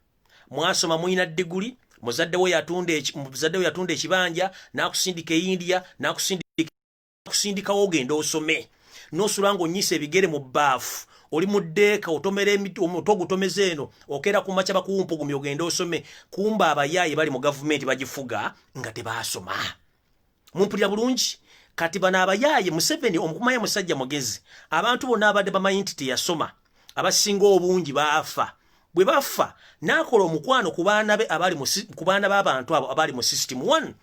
Mwasoma muyina diguli, muzadde we yatunda ekibanja n'akusindika India n'akusindika ogenda osome n'osula ng'onnyisa ebigere mu bbaafu oli mu ddeeka otomera otogutomeza eno okeera ku makya bakuwumpugumya ogenda osome. Kumba abayaaye bali mu gavumenti bagifuga nga tebaasoma. Mumpulira bulungi. Kati bana abayaaye Museveni omukumanya musajja mugezi. Abantu bonna abadde bamanyi nti teyasoma abasinga obungi baafa. Bwe bafa n'akola omukwano ku baana be ku baana b'abantu abo abali mu system 1.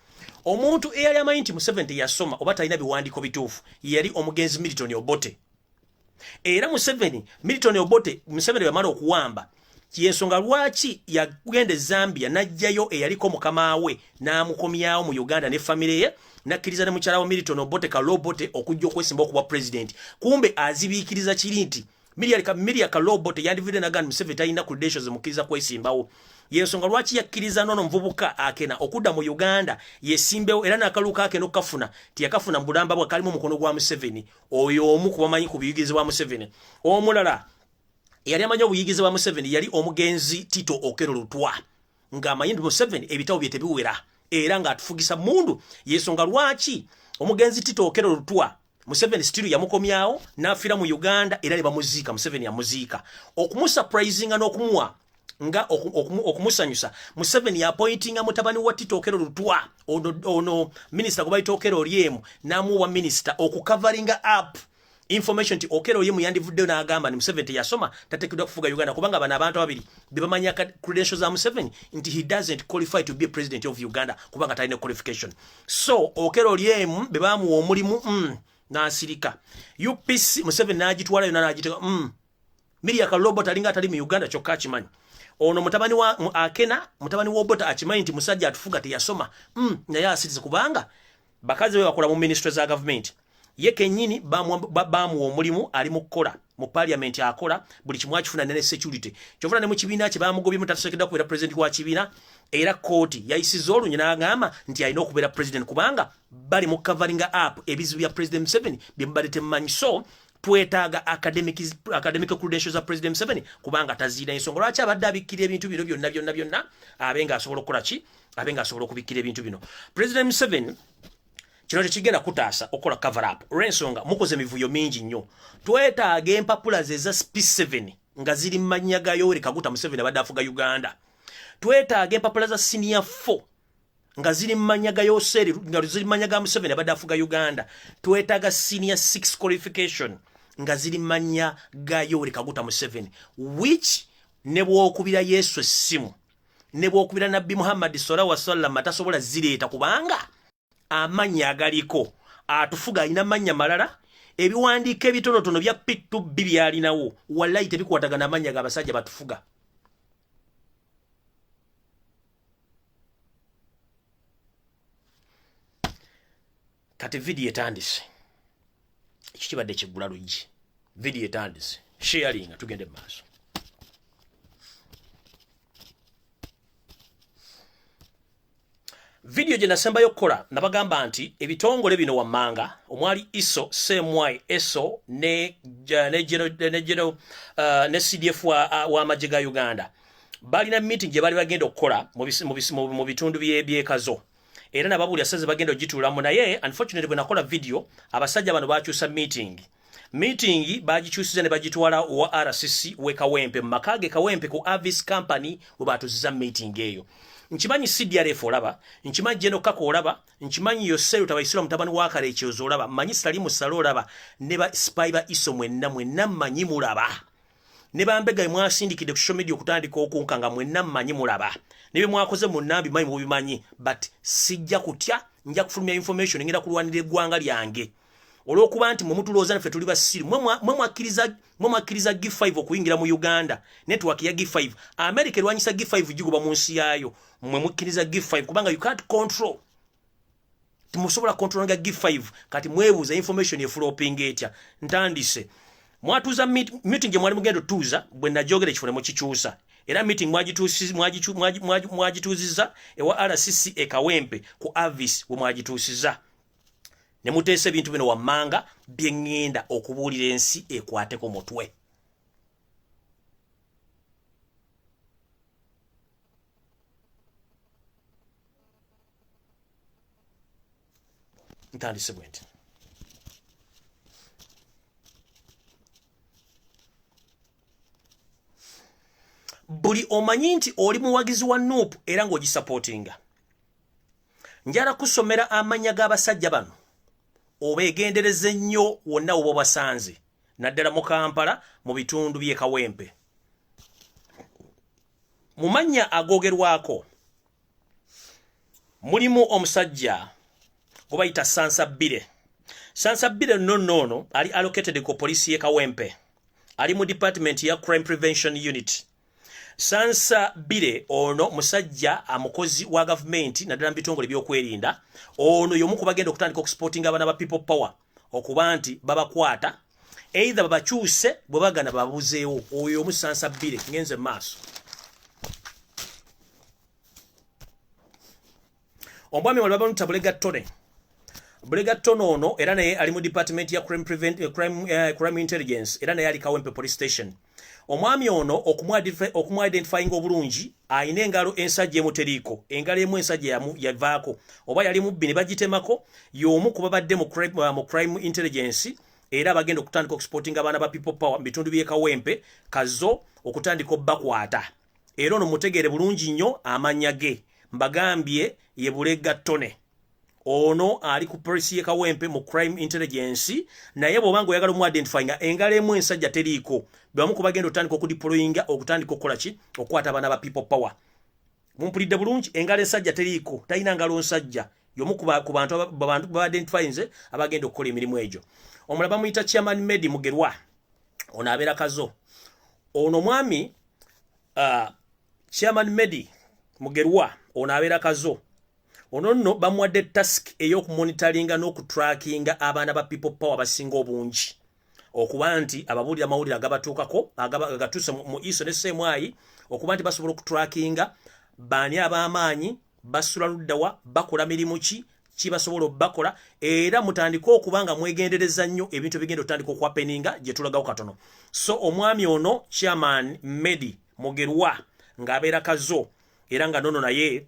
Omuntu eyali amanyi nti Museveni teyasoma oba talina biwandiiko bituufu yali omugenzi Milton Obote. Era Milton Obote Museveni bamala okuwamba y'ensonga lwaki yagenda e Zambia n'ajjayo eyaliko mukama we n'amukomyawo mu Uganda ne famire ye nakkiriza ne mukyala wa Milton Obote Kalobote okujja okwesimba okuba president. Kumbe azibiikiriza kiri nti Miria Kalobote yandivudde nagandi Museveni talina credentials mukkiriza kwesimbawo. Y'ensonga lwaki yakkiriza n'ono muvubuka akena okudda mu Uganda yesimbewo era n'akaluka ake n'okafuna tiyakafuna mu bulamba bwe kalimu mukono gwa Museveni. Oyo omu ku bamanyi ku buyigizi bwa Museveni. Omulala yali amanyi obuyigizi bwa Museveni yali omugenzi Tito Okello Lutwa ng'amanyi nti Museveni ebitabo bye tebiwera era ng'atufugisa mundu. Y'ensonga lwaki omugenzi Tito Okello Lutwa Museveni still yamukomyawo n'afiira mu Uganda era ne bamuziika. Museveni yamuziika okumusurprisinga n'okumuwa nga okumusanyusa. Museveni appointinga mutabani wa Tito Okello Lutwa ono minister gwe bayita Okello Oryemu n'amuwa minister okukavaringa up information ti Okello Oryemu yandivudde n'agamba ni Museveni teyasoma tateekeddwa kufuga Uganda kubanga bano abantu ababiri be bamanya credentials za Museveni nti he doesn't qualify to be a president of Uganda kubanga talina qualification. So Okello Oryemu be bamuwa omulimu n'asirika UPC Museveni n'agitwalayo n'agiteka Miria Kalobote alinga atali mu Uganda kyokka akimanyi. Ono mutabani wa Akena mutabani wa Obote akimanyi nti musajja atufuga teyasoma naye asirize kubanga bakazi be bakola mu ministry za government. Ye kennyini bamuwa omulimu ali mu kukola mu parliament akola buli kimu akifuna ne security kyovula ne mu kibiina kye bamugobye mutateekeddwa kubeera president wa kibiina era kooti yayisiza olunyi n'agamba nti alina okubeera president kubanga bali mu covering up ebizibu bya President Museveni bye mubadde temumanyi. So twetaaga academic credentials za President Museveni kubanga taziina ensonga lwaki abadde abikkira ebintu bino byonna abenga asobola okukola ki abenga asobola okubikkira ebintu bino. President Museveni kino tekigenda kutaasa okukola cover up olw'ensonga mukoze emivuyo mingi nnyo. Twetaaga empapula ze za SP7 nga ziri mu mannya ga Yoweri Kaguta Museveni abadde afuga Uganda. Twetaaga empapula za senior 4 nga ziri mu mannya ga Yoseri nga ziri mu mannya ga Museveni abadde afuga Uganda. Twetaaga senior 6 qualification nga ziri mu mannya ga Yoweri Kaguta Museveni which ne bw'okubira Yesu essimu ne bw'okubira Nabbi Muhammad sallallahu alaihi wasallam tasobola zireeta kubanga amanya agaliko atufuga alina amanya malala. Ebiwandiiko ebitonotono bya P2B byalinawo wallahi tebikwatagana amanya g'abasajja batufuga. Kati video etandise kibadde kiggula luggi video etandise sharing tugende maaso. Video gye nasembayo okukola nabagamba nti ebitongole bino wammanga omwali ISO, CMY, ESO ne CDF w'amagye ga Uganda balina meeting gye bali bagenda okukola mu bitundu by'ekazo era nababuli aseze bagenda ogituulamu naye unfortunately bwe nakola video abasajja bano bakyusa meeting bagikyusiza ne bagitwala wa RCC we Kawempe mu makage Kawempe ku Avis Company we batuziza meeting eyo. Nchimanyi CDRF olaba, nchimanyi Jeno Kako olaba, nchimanyi Yoselu tabaisira mutabani wakale ekyozo olaba, manyi Salimu Salo olaba, neba spy ISO mwenna manyi mulaba. Neba mbega mwasindikide ku social media okutandika okunkanga mwenna manyi mulaba. Nebe mwakoze mu Nambi manyi mubimanyi, but sijja kutya nja kufulumya information ngenda kulwanira eggwanga lyange. Olwokuba nti mwemutuloza naffe tuli basiri mwakiriza G5 okuyingira mu Uganda network ya G5 America erwanyisa G5 giguba mu nsi yayo mwemukiriza G5 kubanga you can't control timusobola control nga G5 kati mwebuuza information efloping etya ntandise mwatuza meeting gye mwali mugendo tuuza bwe najogera ekifune mu kikyusa era meeting mwagituuziza ewa RCC e Kawempe ku Avis we mwagituusiza ne muteese bintu bino wammanga byengenda okubuulira ensi ekwate ku mutwe. Ntandise bwenti. Buli omanyi nti oli muwagizi wa NUP era ng'ogisupportinga. Njala kusomera amanya g'abasajja bano. Obegendereze nnyo wonna obo basanze naddala mu Kampala mu bitundu by'e Kawempe. Mu mannya agoogerwako mulimu omusajja gwe bayita Sansabire nonnono ali allocated ku poliisi y'e Kawempe ali mu department ya crime prevention unit. Sansabire ono musajja amukozi wa government naddala mu bitongole by'okwerinda ono yomu kubagenda okutandika okusportinga abana ba people power okuba nti babakwata either babakyuse bwe bagana babuzeewo oyo omu Sansabire ngenze maaso. Omwami wali babamuta Bulega Tone ono era naye ali mu department ya crime intelligence era naye ali Kawempe police station. Omwami ono okumuidentifying obulungi ayina engalo ensajja emuteriiko engalo emu ensajja yavaako oba yali mubbi ne bagitemako y'omu kuba badde mu crime intelligence era bagenda okutandika okusportinga abaana ba people power bitundu by'e Kawempe kazo okutandika obbakwata era ono mutegeere bulungi nnyo amanya ge mbagambye ye Bulega Tone ono ali ku police y'e Kawempe mu crime intelligence naye bw'obanga oyagala mu identifying engalo emu ensajja teriiko bwe ku bagenda otandika okudeployinga okutandika okukola ki okwata abaana ba people power. Mumpulidde bulungi engalo ensajja teriiko talina ngalo nsajja y'omu ku bantu ba-identifyinze abagenda okukola emirimu egyo. Omulaba muyita Chairman Medi Mugerwa ono abeera kazo ono mwami Chairman Medi Mugerwa ono abeera kazo ono nno bamuwadde task ey'okumonitoringa n'okutrackinga abaana ba people power basinga obungi okuba nti ababuulira amawulire agabatuukako agatuuse mu ISO ne CMY okuba nti basobola okutrackinga baani ab'amaanyi basula luddawa bakola mirimu ki basobola obbakola era mutandika okuba nga mwegendereza nnyo ebintu bigenda otandika okwapeninga gye tulagawo katono. So omwami ono Chairman Medi Mugerwa ng'abeera kazo era nga nono naye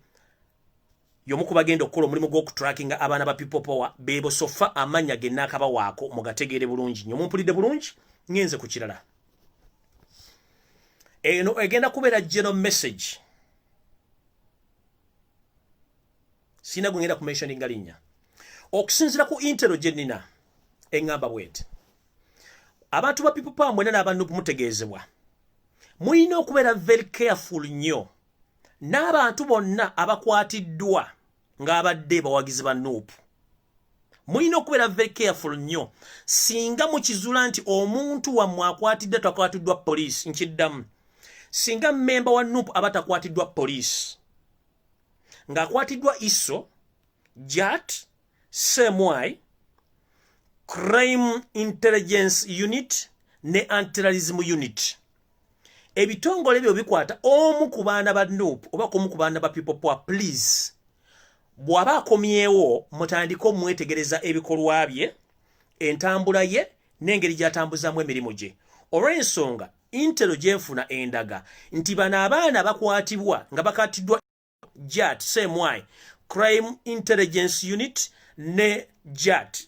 y'omu ku bagenda okukola omulimu gw'okutrackinga abaana ba people power bebo sofa amanya ge naakabawaako mugategeere bulungi nnyo. Mumpulidde bulungi ngenze ku kirala. Eno egenda kubeera general message sina gwengenda ku mentioninga linnya okusinziira ku intero gye nnina eŋŋamba bweti abantu ba people power mwena n'abantu mutegeezebwa mulina okubeera very careful nnyo n'abantu bonna abakwatiddwa ng'abadde bawagizi ba NUP mulina okubeera very careful nnyo singa mukizuula nti omuntu wammwe akwatidde takwatiddwa poliisi nkiddamu singa mmemba wa NUP aba takwatiddwa poliisi ng'akwatiddwa ISO JAT CMY Crime Intelligence Unit ne Anti-Terrorism Unit. Ebitongole byo bikwata omu ku baana ba Nuupu oba omu ku baana ba People Power, please. Bw'aba akomyewo mutandiko mwetegereza ebikolwa bye, entambula ye n'engeri gy'atambuzaamu emirimu gye. Olw'ensonga intero gy'enfuna endaga nti bano abaana bakwatibwa nga bakatiddwa JAT, same Crime Intelligence Unit ne JAT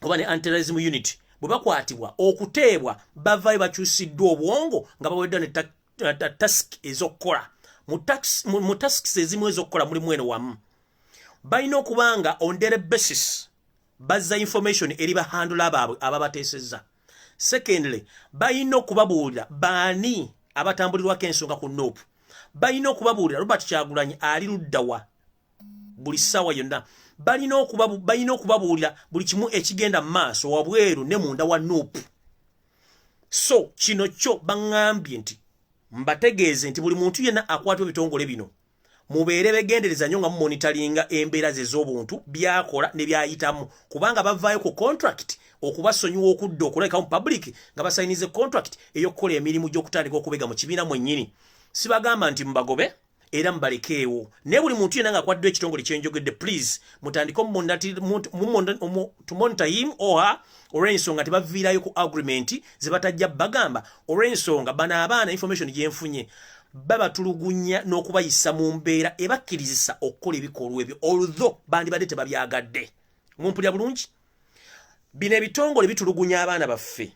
oba ne Anti-Terrorism Unit bwe bakwatibwa okuteebwa bavaayo bakyusiddwa obwongo nga baweddwa ne task ez'okkola. Mu tasks ezimu ez'okkola mulimu eno wamu. Balina okubanga on daily basis bazza information eri bahandula baabwe ababateesezza. Secondly, balina okubabuulira baani abatambulirwako ensonga ku Nuupu. Balina okubabuulira Robert Kyagulanyi ali luddawa buli ssaawa yonna. Balina okubabuulira buli kimu ekigenda mu maaso wabweru ne munda wa Nuupu. So kino kyo baŋŋambye nti mbategeeze nti buli muntu yenna akwatwa ebitongole bino mubeere begendereza nnyo nga mumonitalinga embeera ze z'obuntu byakola ne byayitamu, kubanga bavaayo ku contract okubasonyiwa okudda okulabika mu public nga basayinize contract ey'okukola emirimu gy'okutandika okubega mu kibiina mwennyini. Sibagamba nti mbagobe era mbalekeewo, naye buli muntu yenna ng'akwaddwa ekitongole kyenjogedde, please mutandike to monitor him or her olw'ensonga tebaviirayo ku agreement ze batajja bagamba olw'ensonga bano abaana information gyenfunye babatulugunya n'okubayisa mu mbeera ebakkirizisa okukola ebikolwa ebyo although bandibadde tebabyagadde. Mumpulya bulungi? Bino ebitongole bitulugunya abaana baffe.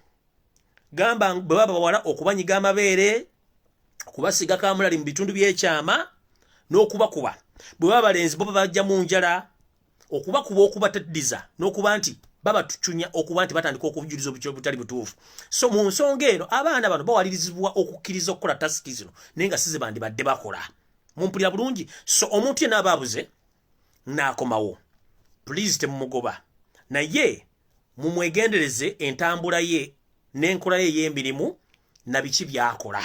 Gamba bwe baba bawala okubanyiga amabeere, okubasiga kamulali mu bitundu by'ekyama n'okubakuba. Bwe baba balenzi bo babajja mu njala, okubakuba okubataddiza n'okuba nti babatucunya okuba nti batandika okubujuliza obutali butuufu. So mu nsonga eno abaana bano bawalirizibwa okukkiriza okukola tasiki zino naye nga si ze bandibadde bakola. Mumpulira bulungi? So omuntu yenna abaabuze n'akomawo, please temumugoba, naye mumwegendereze entambula ye n'enkola ye ey'emirimu na biki byakola,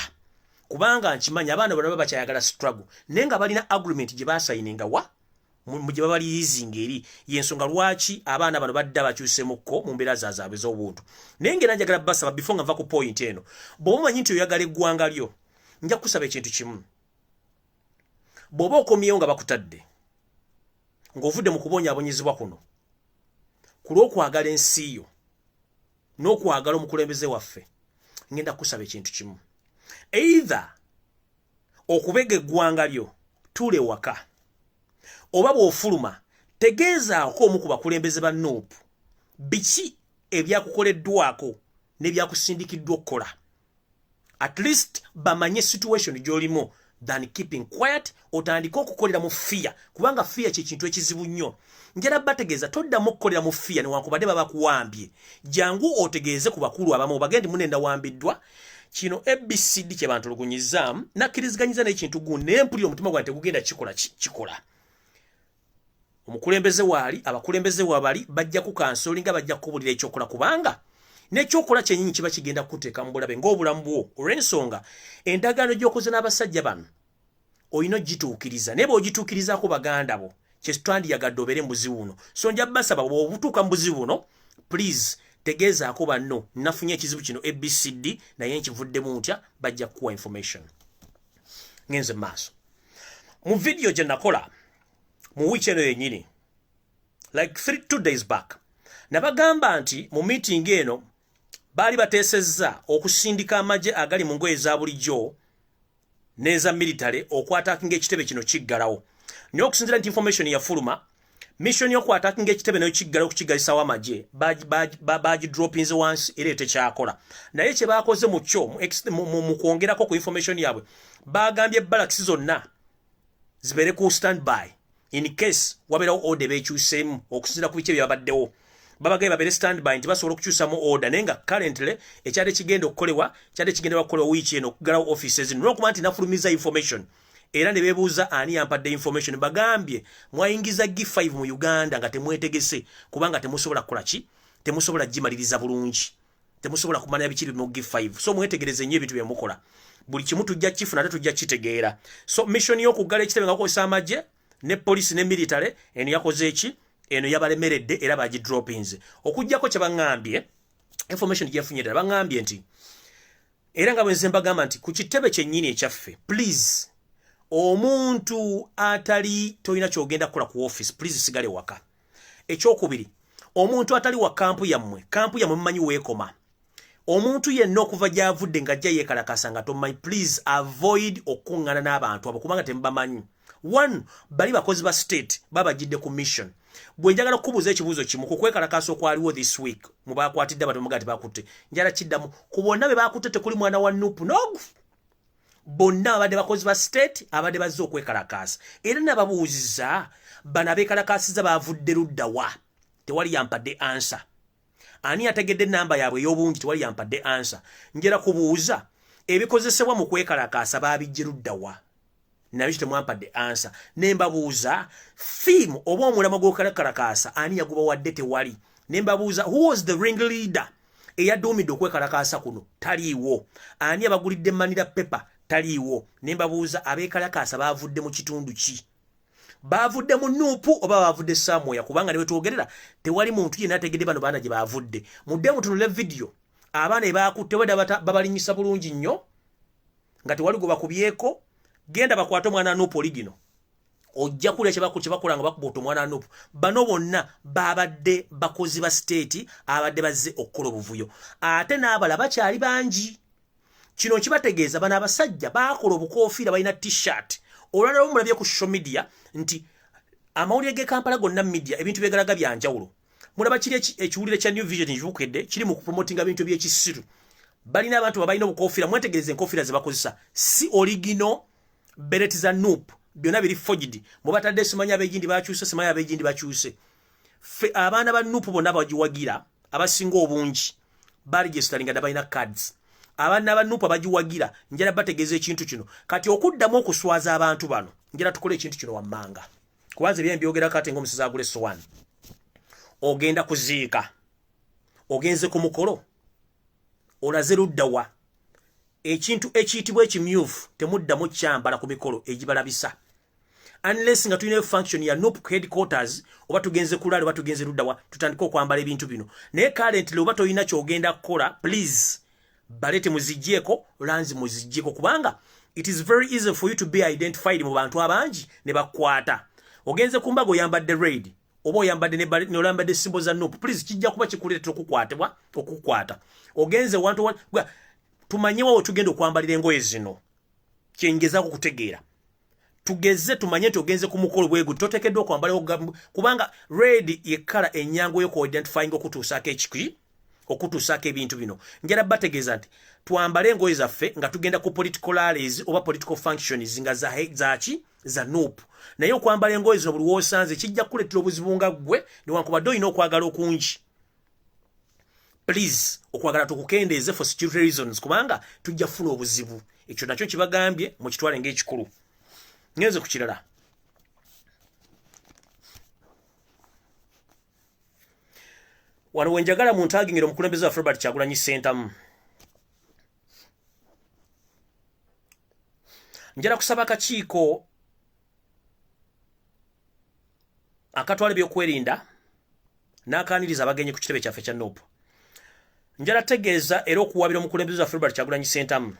kubanga nkimanya abaana bano baba bakyayagala struggle naye nga balina agreement gye baasayininga wa mu gye baba liizinga eri. Y'ensonga lwaki abaana bano badda bakyusemukko mu mbeera zaabwe z'obuntu. Naye ngera njagala basaba before nga nva ku point eno, bw'oba omanyi nti oyagala eggwanga lyo, nja kusaba ekintu kimu. Bw'oba okomyewo nga bakutadde ng'ovudde mu kubonyaabonyezebwa kuno ku lw'okwagala ensi yo n'okwagala omukulembeze waffe, ngenda kusaba ekintu kimu. Either okubega eggwanga lyo tuule waka, oba bw'ofuluma tegeezaako omu ku bakulembeze ba Nuupu biki ebyakukoleddwako n'ebyakusindikiddwa okukola. At least bamanye situation gy'olimu than keeping quiet, otandika okukolera mu fear, kubanga fear kye kintu ekizibu nnyo. Njala bategeeza toddamu okukolera mu fear newankubadde baba kuwambye. Jangu otegeeze ku bakulu abamu bagende munenda wambiddwa. Kino ABCD kye bantulugunyizaamu nakkiriziganyiza n'ekintu gundi naye mpulira omutima gwange tegugenda kikola. Omukulembeze waali, abakulembeze wabali bajja kukansolinga, bajja kukubuulira ekyokola, kubanga n'ekyokola kyennyini kiba kigenda kuteeka mu bulabe ng'obulamu bwo. Olw'ensonga endagaano gy'okoze n'abasajja bano olina ogituukiriza, naye bw'ogituukirizaako baganda bo kye twandiyagadde obeere mu buzibu buno. So nja basaba bw'obutuuka mu buzibu buno, please tegeezaako banno nafunye ekizibu kino ABCD naye nkivuddemu ntya, bajja kukuwa information. Ngenze maaso mu video gye nakola mu wiiki eno yennyini, like 2 days back, nabagamba nti mu meeting eno baali bateesezza okusindika amagye agali mu ngoye za bulijjo n'eza military okwatakinga ekitebe kino kiggalawo. Naye okusinziira nti information yafuluma, mission y'okwatakinga ekitebe nayo kiggalawo kukigalisawo amagye bagidropinze wansi era tekyakola. Naye kye baakoze mu kyo mu kwongerako ku information yaabwe, bagambye barracks zonna zibeere ku standby in case wabeerawo order beekyuseemu okusinziira ku biki byabaddewo. Babagaye babeere standby nti basobola okukyusamu order, naye nga currently ekyali kigenda okukolebwa wiiki eno okuggalawo offices zino n'okuba nti nafulumiza information era ne beebuuza ani yampadde information. Bagambye mwayingiza G5 mu Uganda nga temwetegese, kubanga temusobola kukola ki, temusobola gimaliriza bulungi, temusobola kumanya biki mu G5. So mwetegereze nnyo ebintu bye mukola, buli kimu tujja kifuna ate tujja kitegeera. So mission y'okuggala ekitebe nga kukozesa amagye ne police ne military eno yakoze eki, eno yabalemeredde era bagi droppings okujjako kye bangambye information gyefunye ddala bangambye nti era nga bwenze mbagamba nti ku kitebe kyennyini ekyaffe please omuntu atali tolina kyogenda kukola ku office please sigale waka ekyokubiri omuntu atali wa kampu yammwe mumanyi weekoma omuntu yenna okuva gyavudde nga ajja yeekalakasa nga tomanyi please avoid okuŋŋana n'abantu abo kubanga temubamanyi one bali bakozi ba state babagidde ku mission bwe njagala kubuuza ekibuuzo kimu ku kwekalakasa okwaliwo this week mu bakwatidde abantu mugati bakutte njala kiddamu ku bonna be bakutte tekuli mwana wa Nuupu nogu bonna abadde bakozi ba state abadde bazze okwekalakasa era nababuuziza bano abeekalakasiza bavudde ludda wa tewali yampadde answer ani ategedde namba yaabwe ey'obungi tewali yampadde answer njera kubuuza ebikozesebwa mu kwekalakasa babijje ludda wa nabyo temwampadde answer nembabuuza theme oba omulamwa gw'okwekalakasa ani yagubawadde tewali nembabuuza who was the ringleader eyaduumidde okwekalakasa kuno taliiwo ani abagulidde manira paper taliiwo nembabuuza abeekalakasa bavudde mu kitundu ki bavudde mu Nuupu oba bavudde Samoya kubanga ne wetwogerera tewali muntu yenna ategedde bano baana gye bavudde mudde mutunule video abaana ebakutte weda babalinyisa bulungi nnyo nga tewali gwe bakubyeko genda bakwate omwana Nuupu oligino ojja kulya kye bakola nga bakubuuta omwana Nuupu bano bonna babadde bakozi ba state abadde bazze okukola obuvuyo ate n'abala bakyali bangi kino kibategeeza bano abasajja bakola obukoofiira balina t-shirt olwalala mulabye ku social media nti amawulire ge Kampala gonna media ebintu byegalaga byanjawulo mulaba kiri ekiwulire kya New Vision kibukedde kiri mu kupromotinga ebintu by'ekisiru balina abantu babalina obukoofiira mwetegereze enkofiira ze bakozesa si original beret za Nuupu byonna biri forged mubatadde simanyi ab'egindi bakyuse simanyi ab'egindi bakyuse fe abaana ba Nuupu bonna bagiwagira abasinga obungi baregistaringa balina cards abaana ba Nuupu bagiwagira njala bategeeza ekintu kino kati okuddamu okuswaza abantu bano njala tukole ekintu kino wammanga kubanze bye mbyogera kati ng'omusiza agule swan ogenda kuziika ogenze ku mukolo olaze ludda wa ekintu ekiyitibwa ekimyufu temuddamu kyambala ku mikolo egibalabisa unless nga tulina function ya Nuupu headquarters oba tugenze kulala oba tugenze ludda wa tutandika okwambala ebintu bino naye currently oba tolina kyogenda kukola please balete muzijjeko lanzi muzijjeko kubanga it is very easy for you to be identified mu bantu abangi ne bakwata ogenze ku mbago oyambadde raid oba oyambadde ne olambadde simbo za Nuupu please kijja kuba kikuleetera okukwata ogenze wantu tumanyewo tugenda okwambalira engoye zino kyengezaako kutegeera tugeze tumanye nti ogenze ku mukolo bwegu toteekeddwa okwambala kubanga raid yekala ennyango yo ku identifying okutuusaako ekikwi okutuusaako ebintu bino njala bategeeza nti twambale engoye zaffe nga tugenda ku political rallies oba political functions nga za Nuupu naye okwambala engoye zino buli woosanze kijja kukuleetera obuzibu nga ggwe newankubadde olina okwagala okungi please okwagala tukukendeeze for security reasons kubanga tujja kufuna obuzibu ekyo nakyo kibagambye mu kitwale ng'ekikulu ngenze ku kirala wano wenjagala mu ntagingiro omukulembeze wa Robert Kyagulanyi Ssentamu njala kusaba akakiiko akatwala ebyokwerinda n'akaaniriza abagenyi ku kitebe kyaffe kya Nuupu njala tegeeza era okuwabira omukulembeze wa Robert Kyagulanyi Ssentamu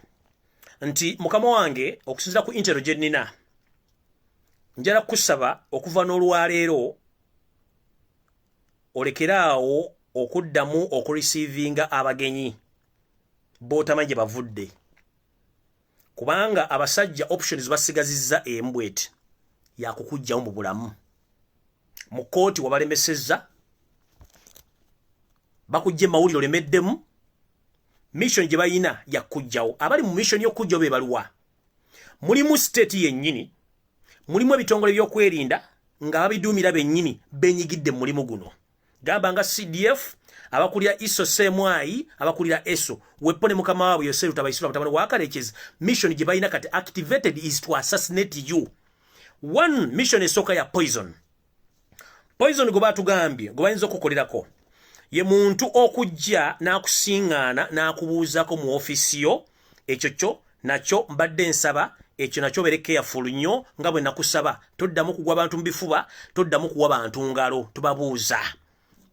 nti mukama wange okusinziira ku intero gye nnina njala kusaba okuva n'olwaleero olekeraawo okuddamu okurecevinga abagenyi b'otamanyi gye bavudde kubanga abasajja options basigazizza embweti yakukujjamu mu bulamu mu kooti wabalemesezza bakujja mawulire olemeddemu mission gye bayina yakujjawo abali mu mission y'okujjawo be baluwa mulimu state yennyini mulimu ebitongole by'okwerinda nga babiduumira bennyini benyigidde mu mulimu guno gamba nga CDF abakulira ISO semwai abakulira ESO wepo ne mukama waabwe Yoseri Tabaisula mutabani wa Kalekezi mission gye bayina kati activated is to assassinate you one mission esoka ya poison gwe batugambye gwe bayinza okukolerako ye muntu okujja n'akusiŋŋaana n'akubuuzako mu ofisi yo ekyo kyo nakyo mbadde nsaba ekyo nakyo bere careful nnyo nga bwe nakusaba toddamu kugwa abantu mu bifuba toddamu kuwa bantu ngalo tubabuuza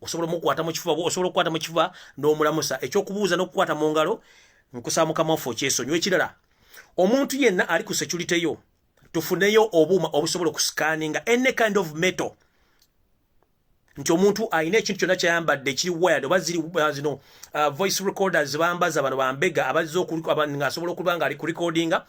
osobola mukwata mu kifuba osobola okukwata mu kifuba n'omulamusa ekyokubuuza n'okukwata mu ngalo nkusaba mukama waffe okyesonyiwa ekirala omuntu yenna ali ku security yo tufuneyo obuuma obusobola okuscanninga any kind of metal nti omuntu ayina ekintu kyonna kyayambadde kiri wired oba ziri zino voice recorders bambaza bano bambega abazza nga asobola okuba nga ali ku recordinga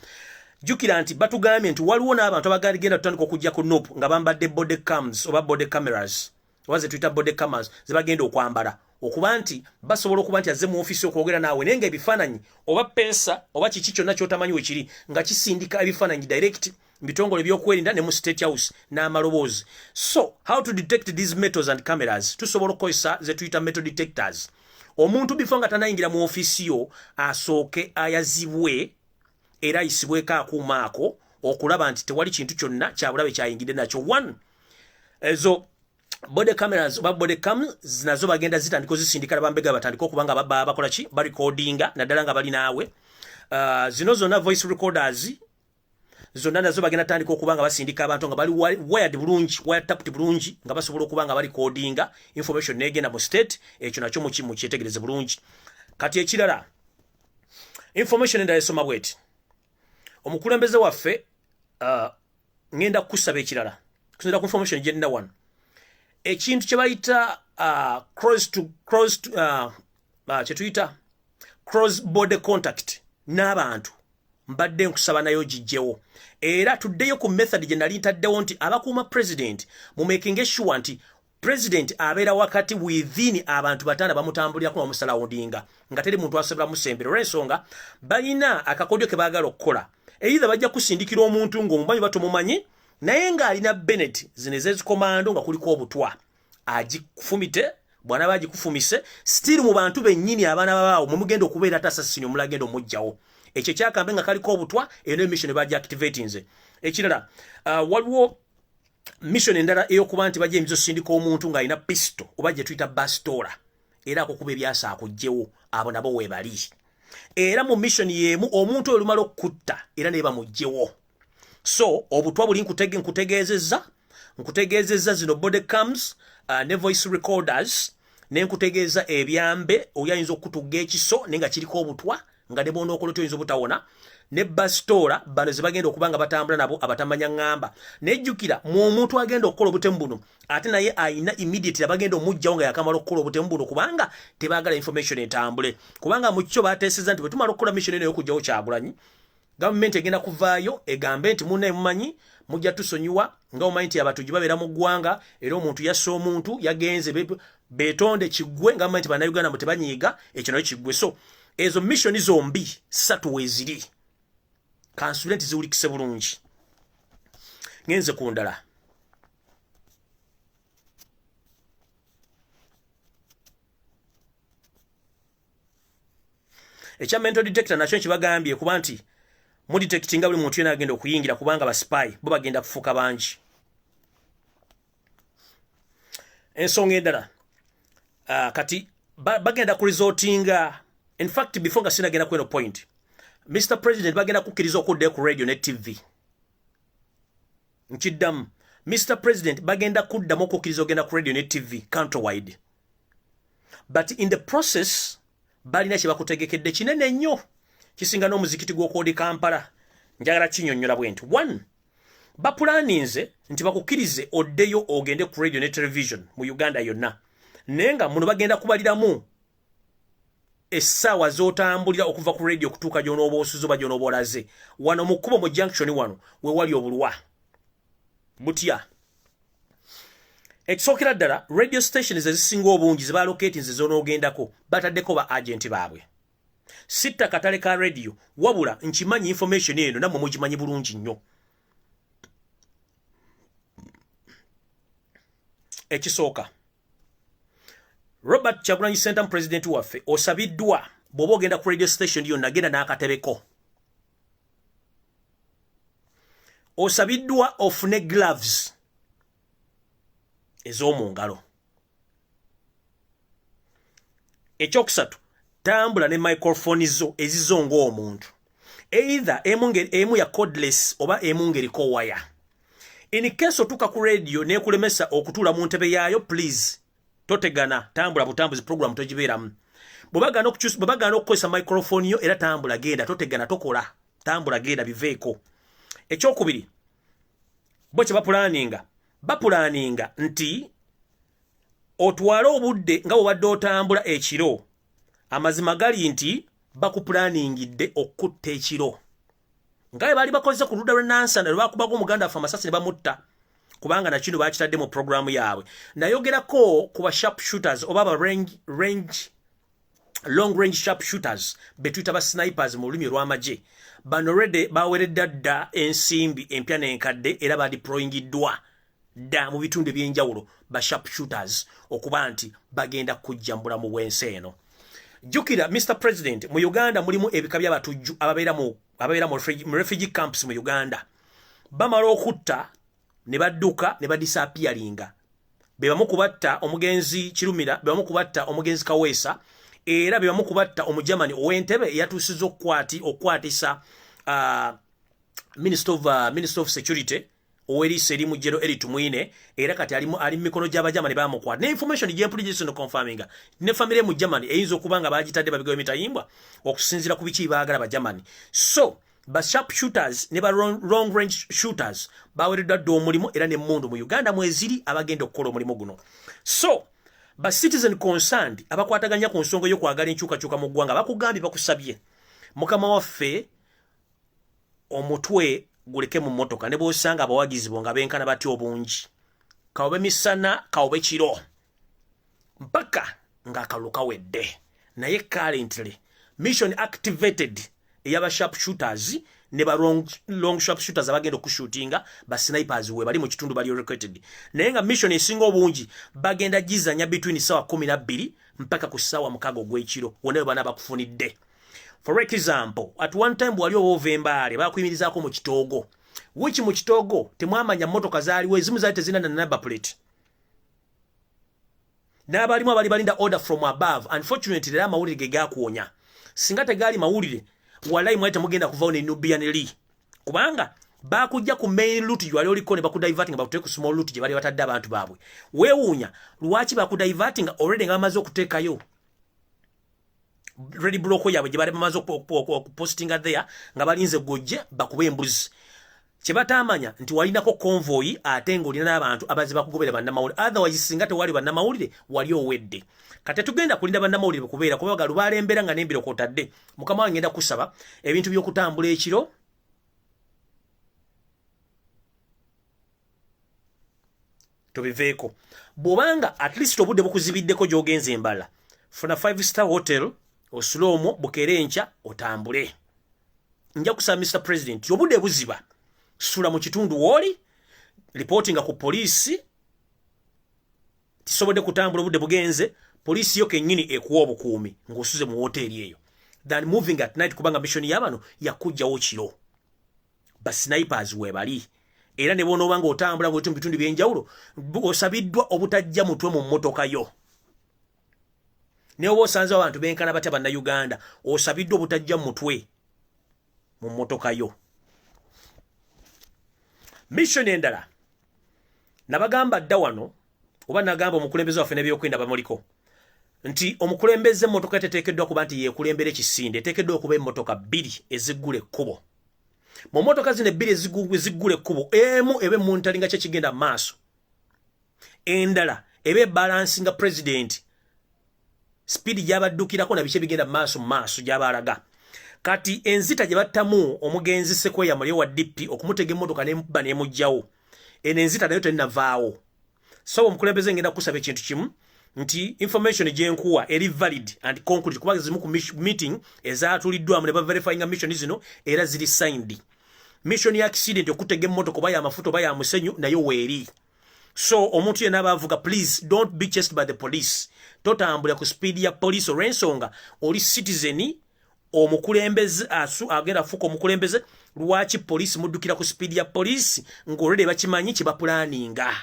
jukira nti batugambye nti waliwo n'abantu abagenda tutandika okujja ku NOP nga bambadde body cams oba body cameras oba ze tuyita body cameras ze bagenda okwambala okuba nti basobola okuba nti azze mu ofisi okwogera naawe naye nga ebifaananyi oba pesa oba kiki kyonna ky'otamanyi wekiri nga kisindika ebifaananyi direct bitongole byokwerinda ne mu state house n'amaloboozi so how to detect these metals and cameras tusobola okukozesa ze tuyita metal detectors omuntu bifo nga tanayingira mu ofisi yo asooke ayazibwe era ayisibweko akuuma ako okulaba nti tewali kintu kyonna kyabulabe kyayingidde nakyo one ezo body cameras oba body cams nazo bagenda zitandika ozisindika bambega batandika okuba nga bakola ki barecordinga naddala nga bali naawe zino zonna voice recorders zonna nazo bagenda tandika okuba nga basindika abantu nga bali wired bulungi wired tapped bulungi nga basobola okuba nga barecordinga information negenda mu state ekyo nakyo mu kyetegereze bulungi kati ekirala information endala esoma bweti omukulembeze waffe ngenda kusaba ekirala kusenda ku information genda wano ekintu kye bayita kyetuyita cross border contact n'abantu mbadde nkusaba nayo gijjewo era tuddeyo ku method gye nali ntaddewo nti abakuuma president mu making sure nti president abeera wakati within abantu batanda bamutambulirako bamusalawundinga nga teri muntu asobola musembera olw'ensonga balina akakodyo ke baagala okukola either bajja kusindikira omuntu ng'omumanyi batomumanyi naye ng'alina Bennett zino ez'ezikomando nga kuliko obutwa agikufumite bwana bagikufumise still mu bantu bennyini abaana babaawo mumugenda okubeera tasasini omulagenda omujjawo ekyo kyakambe nga kaliko obutwa eno emission bajja activating nze ekirala waliwo mission endala ey'okuba nti bajja emizo sindika omuntu ng'alina pistol oba gye tuyita bastola era akukuba ebyasa akugjewo abo nabo weebali era mu mission y'emu omuntu oyo lumala okutta era naye bamugjewo so obutwa buli nkutegeezezza zino body cams ne voice recorders ne nkutegeeza ebyambe oyinza okutugga ekiso naye nga kiriko obutwa nga ne bona okola oyinza obutawona ne bastola bano ze bagenda okuba nga batambula nabo abatamanya ngamba nejjukira mu omuntu agenda okukola obutemu buno ate naye ayina immediately abagenda omujjawo nga yakamala okukola obutemu buno kubanga tebaagala information etambule kubanga mu kyo bateeseza nti bwe tumala okukola mission eno y'okugjawo Kyagulanyi gavumenti egenda kuvaayo egambe nti munne mumanyi mujja tusonyiwa nga omanyi nti abatuuji babeera mu ggwanga era omuntu yassa omuntu yagenze beetonde kiggwe nga omanyi nti bannayuganda mu tebanyiiga ekyo nayo kiggwe so ezo missioni zombi ssatu weeziri kansule nti ziwulikise bulungi ngenze ku ndala ekya mental detector nakyo kibagambye kuba nti mudetectinga buli muntu yena agenda okuyingira kubanga ba spy bo bagenda kufuuka bangi ensonga endala kati bagenda ku resortinga in fact before nga sinagenda ku eno point Mr. President bagenda kukkiriza okuddayo ku radio ne TV nkiddamu Mr. President bagenda kuddamu okukkiriza ogenda ku radio ne TV countrywide but in the process balina kye bakutegekedde kinene nnyo kisinga n'omuzikiti gw'okoodi Kampala njagala kinyonnyola bwenti one bapulaninze nti bakukkirize oddeyo ogende ku radio ne television mu Uganda yonna naye nga muno bagenda kubaliramu essaawa z'otambulira okuva ku radio okutuuka gy'onooba osuze oba gy'onooba olaze wano mu kkubo mu junction wano we wali obulwa butya ekisookera ddala radio stations ezisinga obungi ze balocatinze zonoogendako bataddeko ba agenti baabwe sitta katale ka radio wabula nkimanyi information eno nammwe mugimanyi bulungi nnyo ekisooka Robert Kyagulanyi Center president waffe osabiddwa bw'oba ogenda ku radio station yonna genda n'akatebeko osabiddwa ofune gloves ez'omu ngalo ekyokusatu tambula ne microphone zo ezizo ng'omuntu either emu ya cordless oba emu ngeriko waya. In case otuka ku radio ne kulemesa okutula mu ntebe yayo, please totegana, tambula butambuzi program tojiberamu. Bobagana okukozesa microphone yo era tambula genda, totegana tokola, tambula genda biveeko. Ekyokubiri, bo kye bapulaninga nti otwala obudde nga bw'obadde otambula ekiro. Amazima gali nti bakupulaningidde okutta ekiro. Ngaye bali bakozesa ku ludda lw'Nansana lwe bakubaga omuganda waffe amasasi ne bamutta, kubanga na kino bakitadde mu programu yaabwe. Nayogerako ku ba sharp shooters oba ba long range sharp shooters betwita ba snipers mu lulimi lw'amagye. Bano rede baweredda dda ensimbi empya n'enkadde era badeployingiddwa dda mu bitundu eby'enjawulo ba sharp shooters okuba nti bagenda kujjambula mu bwensi eno. Jukira Mr. President, mu Uganda mulimu ebika by'abatujju ababeera mu refugee camps mu Uganda. Bamala okutta ne badduka ne badisappearinga. Bebamu kubatta omugenzi Kirumira, bebamu kubatta omugenzi Kaweesa, era bebamu kubatta omujamani ow'Entebe eyatuusizza okwatisa Minister of Security Oweriisa eri mujjero eri tumwine, era kati ali mu mikono gy'abajamani bamukwata. Ne information gy'empulizisa no confirminga ne family mu Germany eyinza okuba nga baagitadde babigayo emitayimbwa okusinziira ku biki baagala bajamani. So ba sharp shooters ne ba long range shooters bawereddwa dda omulimu era n'emmundu mu Uganda mweziri abagenda okukola omulimu guno. So ba citizen concerned abakwataganya ku nsonga y'okwagala enkyukakyuka mu ggwanga bakugambye bakusabye mukama waffe omutwe guleke mu motoka ne bosanga abawagizi bo nga benkana bati obungi, kaobe misana kaobe kiro mpaka ng'akalulu kawedde. Naye currently mission activated ey'aba sharp shooters ne ba long sharp shooters abagenda okushootinga ba snipers we bali mu kitundu bali recruited. Naye nga mission esinga obungi bagenda gizanya between sawa 12 mpaka ku sawa 6 ogw'ekiro wonna bana bakufunidde. For example, at one time wali obovembale bakuyimirizaako mu Kitoogo, which mu Kitoogo temwamanya motoka zaaliwo, ezimu zaali tezina na number plate. N'abalimu abali balinda order from above. Unfortunately, era amawulire ge gaakuwonya. Singa tegaali mawulire, wallahi mwali temugenda kuvaawo ne Nubian Lee. Kubanga bakujja ku main route gwali oliko ne bakudiverting bakuteka ku small route gye bali batadde abantu baabwe. Weewuunya, lwaki bakudiverting already nga bamaze okuteekayo ready block yaabwe gye bali bamaze okupostinga there nga balinze gojje bakube embuzi. Kye batamanya nti walinako convoy ate ng'olina n'abantu abazi bakugobera bannamawulire. Otherwise singa tewali bannamawulire wali owedde. Kati tugenda kulinda bannamawulire kubeera kubanga lubaala embeera nga n'embiro kwotadde. Mukama wange ngenda kusaba ebintu by'okutambula ekiro tubiveeko. Bw'obanga at least obudde bukuzibiddeko gy'ogenze embala, funa 5-star hotel osulomo bukere enkya otambule. Nja kusaba Mr. President obudde buziba, sula mu kitundu woli reporting ku poliisi tisobodde kutambula obudde bugenze, poliisi yo kennyini ekuwa obukuumi ng'osuze mu hoteli eyo than moving at night, kubanga mission y'abano yakujjawo kiro. Ba snipers webali era ne bono banga otambula ngo mu bitundu by'enjawulo osabiddwa obutajja mutwe mu mmotoka yo. Ne oba osanze abantu benkana batya banna Uganda osabiddwa obutajja mutwe mu mmotoka yo. Mission endala nabagamba dda wano oba nagamba omukulembeze waffe n'ebyokwenda bamuliko nti omukulembeze emmotoka teteekeddwa kuba nti yeekulembera ekisinde, eteekeddwa okuba emmotoka 2 eziggula ekkubo. Mu mmotoka zino 2 eziggula ekkubo, emu ebe muntali nga kyekigenda maaso, endala ebe balansinga president speed gyabaddukirako na biki bigenda maaso gyabalaga. Kati enzita gye battamu omugenzi Sequoia Mulyo wa DP okumutega emmotoka n'emuba n'emugjawo, eno enzita nayo tennavaawo. So omukulembeze ngenda kusaba ekintu kimu nti information gyenkuwa eri valid and concrete, kuba zimu ku meeting ezatuliddwamu ne baverifyinga mission zino era ziri signed. Mission ya accident okutega emmotoka oba ya mafuta oba ya musenyu nayo weeri. So omuntu yenna abavuga, please don't be chased by the police. Totambula ku speed ya police olw'ensonga oli citizen omukulembeze agenda fuka omukulembeze. Lwaki police muddukira ku speed ya police ng'olwedde bakimanyi kye bapulaninga?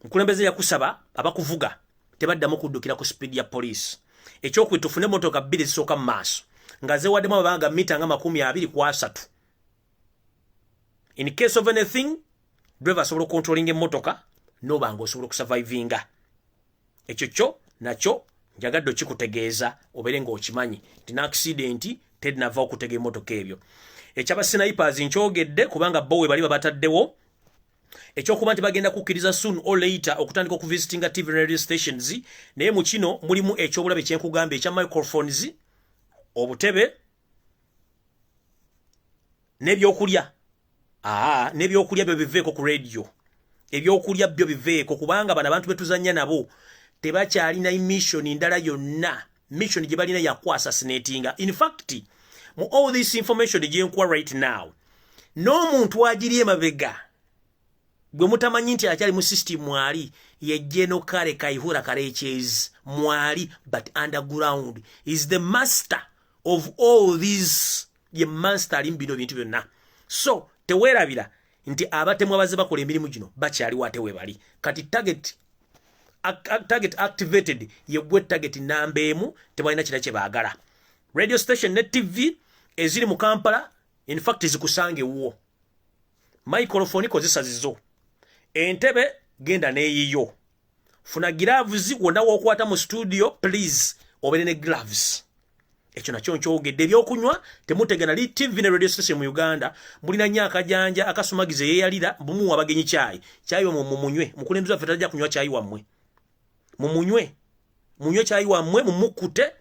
Mukulembeze yakusaba abakuvuga tebaddamu kuddukira ku speed ya police. ekyokuba tufune motoka 2 zisooka mu maaso nga zeewaddemu ababanga mita nga 23 in case of anything driver asobola controlling emotoka noba ng'osobola okusurvivinga ekyo kyo nakyo njagadde okikutegeeza obeere ng'okimanyi tina accident tedinava okutega emotoka ebyo ekyabasinaipers nkyogedde kubanga bo we bali babataddewo ekyokuba nti bagenda kukkiriza soon or later okutandika okuvisitinga TV radio stations naye mu kino mulimu ekyobulabe kyenkugamba ekya microphones obutebe n'ebyokulya n'ebyokulya byo biveeko ku radio ebyokulya byo biveeko kubanga bano abantu betuzanya nabo tebakyalina mission ndala yonna mission gye balina yakwa assassinatinga in fact mu all this information gyenkwa right now n'omuntu agiri emabega gwe mutamanyi nti akyali mu system mwali yejjeno kale kaihura kaleches mwali but underground is the master of all these ye master ali mbino bintu byonna so tewerabira nti abatemu abaze bakola emirimu gino bakyali wate we bali kati target activated ye gwe target namba emu tebalina kira kye baagala radio station ne TV eziri mu Kampala in fact zikusange wo microphone kozesa zizo entebe genda neyiyo funa gloves wonna wokwata mu studio please obere ne gloves ekyo nakyo nkyogedde ebyokunywa temutegana li TV ne radio station mu Uganda mulina nnyo akajanja akasumagize yeeyalira mbumuwa abagenyi cyayi mumunywe mukulembeze waffe tajja kunywa cyayi wammwe munywe cyayi wammwe mumukute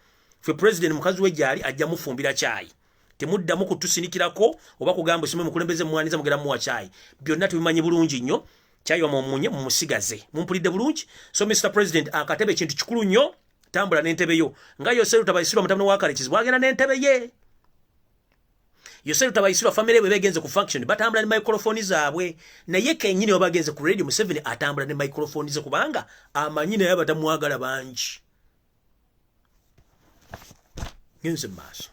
fe president mukazi we gyali ajja mufumbira cyayi temuddamu kutusinikirako oba kugamba simwe mukulembeze mwaniza mugera muwa cyayi byonna tubimanyi bulungi nnyo cyayi wamunye mumusigaze mumpulidde bulungi so Mr President akatebe kintu kikulu nnyo tambula n'entebe yo nga Yoseru tabayisirwa mutabano wa Kalekizi bwagenda n'entebe ye Yoseru tabayisirwa family bwe begenze ku function batambula ne microphone zaabwe naye kenyini obagenze ku radio Museveni atambula ne microphone ze kubanga amanyi naye batamwagala bangi ngenze maaso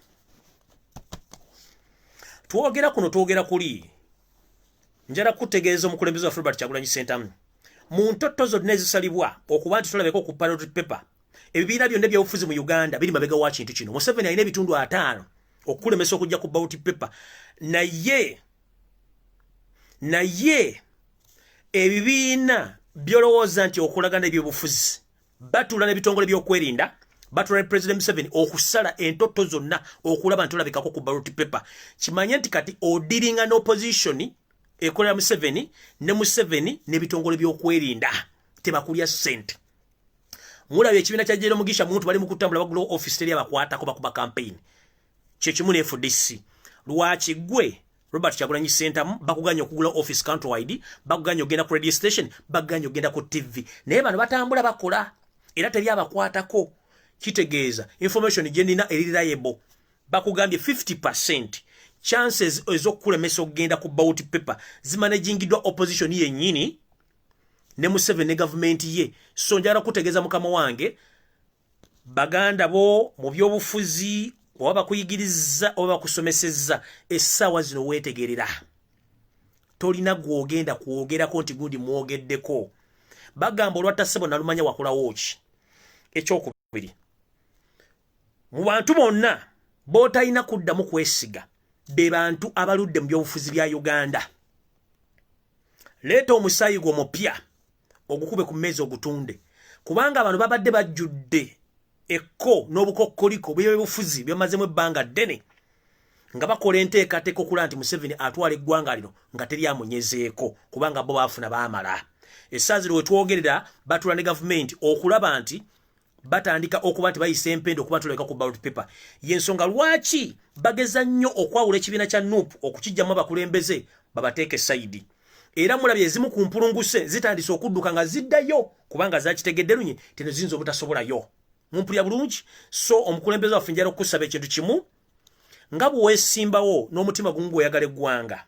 twogera kuno twogera kuli njala kutegeeza omukulembeze wa Fulbert Kyagulanyi Ssentamu mu ntoto zonna ezisalibwa okuba nti tulabeko ku ballot paper ebibiina byonna ebyobufuzi mu Uganda biri mabega wa kintu kino Museveni alina ebitundu 5 okulemesa okujja ku ballot paper naye ebibiina byolowooza nti okulagana ebyobufuzi batula n'ebitongole by'okwerinda batula ne President Museveni okusala entoto zonna okulaba nti olabikako ku ballot paper kimanye nti kati odiringa n'opposition ekolera Museveni n'ebitongole by'okwerinda tebakulya ssente mulabye ekibiina kya Jero Mugisha muntu bali mu kutambula bagula office teri abakwatako bakuba campaign kyekimu ne FDC lwaki gwe Robert Kyagulanyi Ssentamu bakuganya okugula office countrywide bakuganya ogenda ku radio station bakuganya ogenda ku TV naye bano batambula bakola era teri abakwatako kitegeeza information gye nina eri reliable bakugambye 50% chances ez'okulemesa okugenda ku ballot paper zimanagingidwa opposition yennyini ne Museveni ne government ye so njala kutegeeza mukama wange baganda bo mu byobufuzi oba bakuyigiriza oba bakusomesezza essaawa zino weetegerera tolina gwogenda kwogerako nti gundi mwogeddeko bagamba olwatasebo nalumanya wakolawo ki ekyokubiri mu bantu bonna bootalina kuddamu kwesiga be bantu abaludde mu byobufuzi bya Uganda leeta omusaayi gwo mupya ogukube ku mmeezi ogutunde kubanga abantu babadde bajjudde ekko n'obukokkoliko bw'ebyobufuzi byamazemu ebbanga ddene nga bakola enteekateeka okulaba nti Museveni atwala eggwanga lino nga teri amunyezeeko kubanga bo baafuna baamala essaawa zino wetwogerera batula ne gavumenti okulaba nti batandika okuba nti bayisa empenda okuba tuleka ku ballot paper yensonga lwaki bageza nnyo okwawula ekibiina kya NUP okukijjamu abakulembeze babateeke sayidi era mulabye ezimu ku mpulunguse zitandise okudduka nga ziddayo kubanga zakitegedde lunye teno ziyinza obutasobolayo mumpulya bulungi so omukulembeze waffe njala okusaba ekintu kimu nga bweweesimbawo n'omutima gumu gw'oyagala eggwanga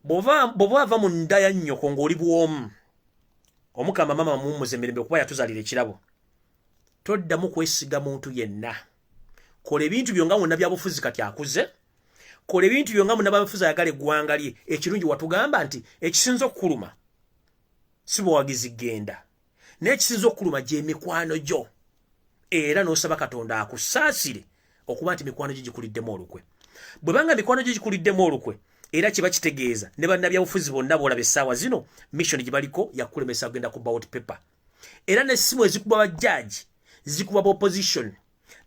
bw'oba ava mu nda ya nnyoko ng'oli bwomu omukama mama mummuza emirembe okuba yatuzalira ekirabo toddamu kwesiga muntu yenna kola ebintu byo nga munnabyabufuzi kati akuze kola ebintu byo nga munnabyabufuzi ayagala eggwanga lye ekirungi watugamba nti ekisinza okukuluma si buwagizi genda n'ekisinza okukuluma gy'emikwano gyo era n'osaba Katonda akusaasire okuba nti mikwano gye gikuliddemu olukwe. Bwe banga mikwano gye gikuliddemu olukwe era kiba kitegeeza ne bannabyabufuzi bonna boolaba essaawa zino mission gye baliko yakulemesa kugenda ku ballot paper. Era n'essimu ezikuba bajjaaji zikuba opposition.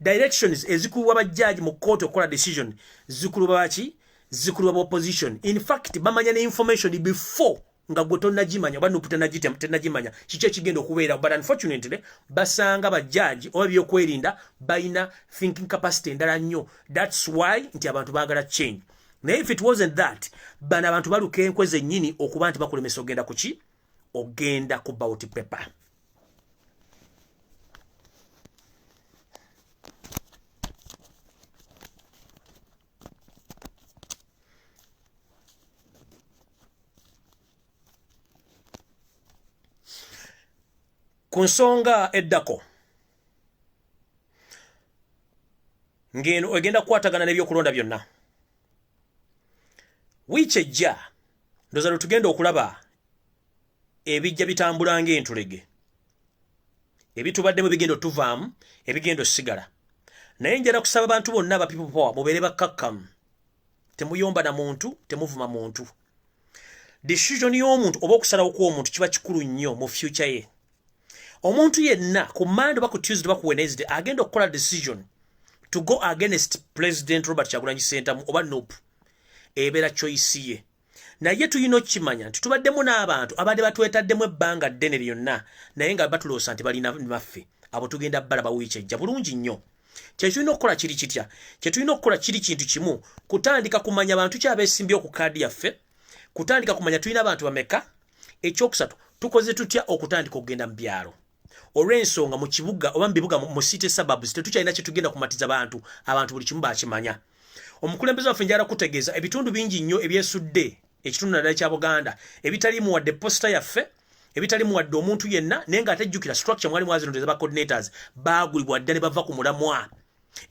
Directions ezikuba bajjaaji mu court okukola decision zikuba baki? Zikuba opposition. In fact bamanya ne information before nga gwe tonnagimanya oba nupu tennagimanya kiki ekigenda okubeera, but unfortunately basanga bajjaaji oba ebyokwerinda balina thinking capacity endala nnyo. That's why nti abantu baagala change. Naye if it wasn't that, bano abantu baluka enkwe zennyini okuba nti bakulemesa ogenda ku ki? Ogenda ku ballot paper. Ku nsonga eddako ngeno egenda kukwatagana n'ebyokulonda byonna. Wiiki ejja ndowooza tugenda okulaba ebijja bitambula ng'entulege, ebitubaddemu bigenda otuvaamu, ebigenda osigala. Naye njala kusaba abantu bonna aba people power mubeere bakkakkamu, temuyomba na muntu, temuvuma muntu. Decision y'omuntu oba okusalawo kw'omuntu kiba kikulu nnyo mu future ye. Omuntu yenna ku Monday oba ku Tuesday oba ku Wednesday agenda okukola decision to go against President Robert Kyagulanyi Ssentamu oba nope, ebeera choice ye. Naye tulina okukimanya nti tubaddemu n'abantu abadde batwetaddemu ebbanga ddene lyonna naye nga batuloosa nti balina maffe, abo tugenda balaba wiiki ejja bulungi nnyo. Kyetulina okukola kiri kitya? Kyetulina okukola kiri kintu kimu, kutandika kumanya abantu kyabeesimbye ku kaadi yaffe, kutandika kumanya tulina abantu bameka. Ekyokusatu tukoze tutya okutandika okugenda mu byalo. Olw'ensonga mu kibuga oba mu bibuga mu city suburbs tetukyalina kye tugenda kumatiza abantu buli kimu bakimanya. Omukulembeze waffe njala kutegeeza ebitundu bingi nnyo ebyesudde ekitundu naddala kya Buganda ebitalimu wadde posta yaffe, ebitalimu wadde omuntu yenna, naye nga atejjukira structure mwali mwazinondeza ba coordinators baagulibwa dda ne bava ku mulamwa.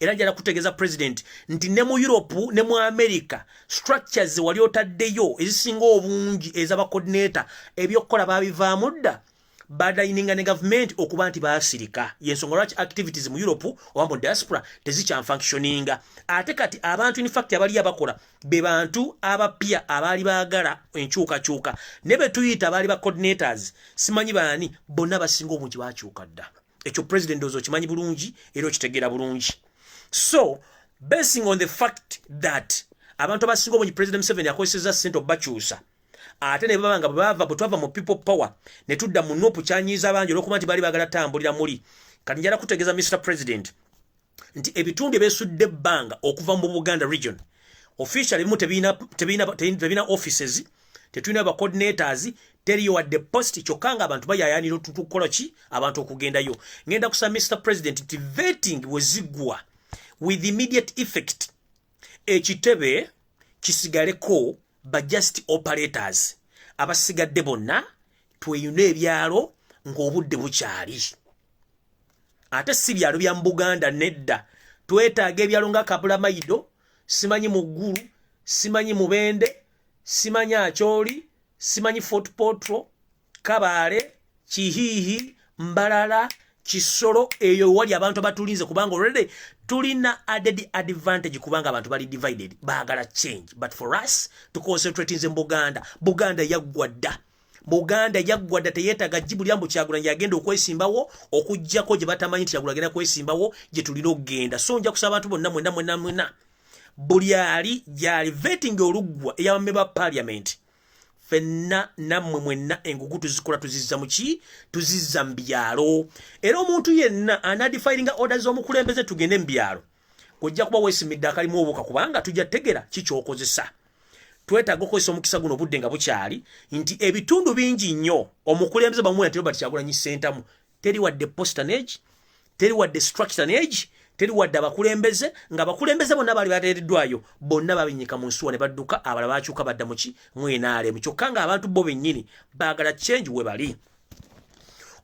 Era njala kutegeeza president nti ne mu Europe ne mu America structures wali otaddeyo ezisinga obungi ez'aba coordinator ebyokukola babivaamu dda badayininga ne government okuba nti baasirika. Yensonga lwaki activities mu Europe oba mu diaspora tezikyanfunctioninga. Ate kati abantu in fact abali abakola be bantu abapya abaali baagala enkyukakyuka ne be tuyita abaali ba coordinators simanyi baani bonna basinga obungi bakyuka dda. Ekyo president ozo kimanyi bulungi era okitegeera bulungi. So basing on the fact that abantu abasinga obungi President Museveni akozesezza ssente obakyusa ate ne babanga bwe twava mu people power ne tudda mu nopu kyanyiiza bangi olw'okuba nti baali baagala tambulira muli. Kati njala kutegeeza Mr. President nti ebitundu ebyesudde ebbanga okuva mu Buganda region officially bimu tebina offices, tetulina ba coordinators, teriyo wadde post, kyokka nga abantu bayayaanira otutukola ki abantu okugendayo. Ngenda kusaba Mr. President nti vetting weziggwa with immediate effect ekitebe kisigaleko ba just operators abasigadde bonna tweyuna ebyalo ng'obudde bukyali. Ate si byalo bya Buganda nedda, twetaaga ebyalo nga Kabulamayido, simanyi Muggulu, simanyi Mubende, simanyi Acholi, simanyi Fort Potro, Kabale, Kihihi, Mbalala, Kisoro, eyo wali abantu abatulinze kubanga already tulina added advantage kubanga abantu bali divided baagala change. But for us to concentrate in Buganda, Buganda yaggwadda. Buganda yaggwadda teyeetaaga jjibu lyambu Kyagulanyi yagenda okwesimbawo okuggyako gye batamanyi nti Kyagulanyi agenda kwesimbawo gye tulina okugenda. So nja kusaba abantu bonna mwena buli ali gyali vetting oluggwa ey'abamemba ba parliament fenna nammwe mwenna engugu tuzikola tuzizza muki tuzizza mu byalo. Era omuntu yenna anadifiringa orders z'omukulembeze tugende mu byalo kujja kuba weesimidde akalimu obuka kubanga tujja tegera kikyokozesa. Twetaaga okukozesa omukisa guno obudde nga bukyali nti ebitundu bingi nnyo omukulembeze bamuwona Robert Kyagulanyi Ssentamu teri wadde postanage, teri wadde structuranage, teri wadde abakulembeze nga bakulembeze bonna baali bateereddwayo bonna babinyika mu nsuwa ne badduka abalala bakyuka badda muki mwenaale mu kyokka nga abantu bo bennyini baagala change we bali.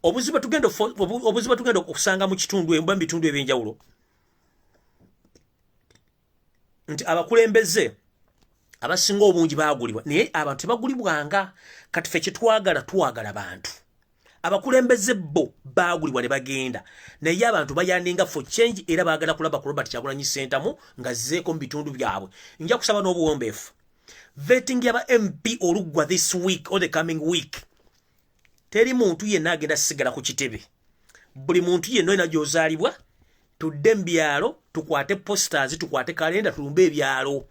Obuzibu tugenda okusanga mu kitundu mu bitundu ebyenjawulo nti abakulembeze abasinga obungi baagulibwa naye abantu tebagulibwanga. Kati ffe kyetwagala twagala bantu abakulembeze bo bagulibwa ne bagenda naye abantu bayandinga for change era baagala kulaba ku Robert Kyagulanyi Center mu nga zeeko mu bitundu byabwe nja kusaba n'obuwombeefu vetting yaba MP oluggwa this week or the coming week teri muntu yenna agenda sigala ku kitebe buli muntu yenna ina gyozaalibwa tudde mbyalo tukwate posters tukwate kalenda tulumbe ebyalo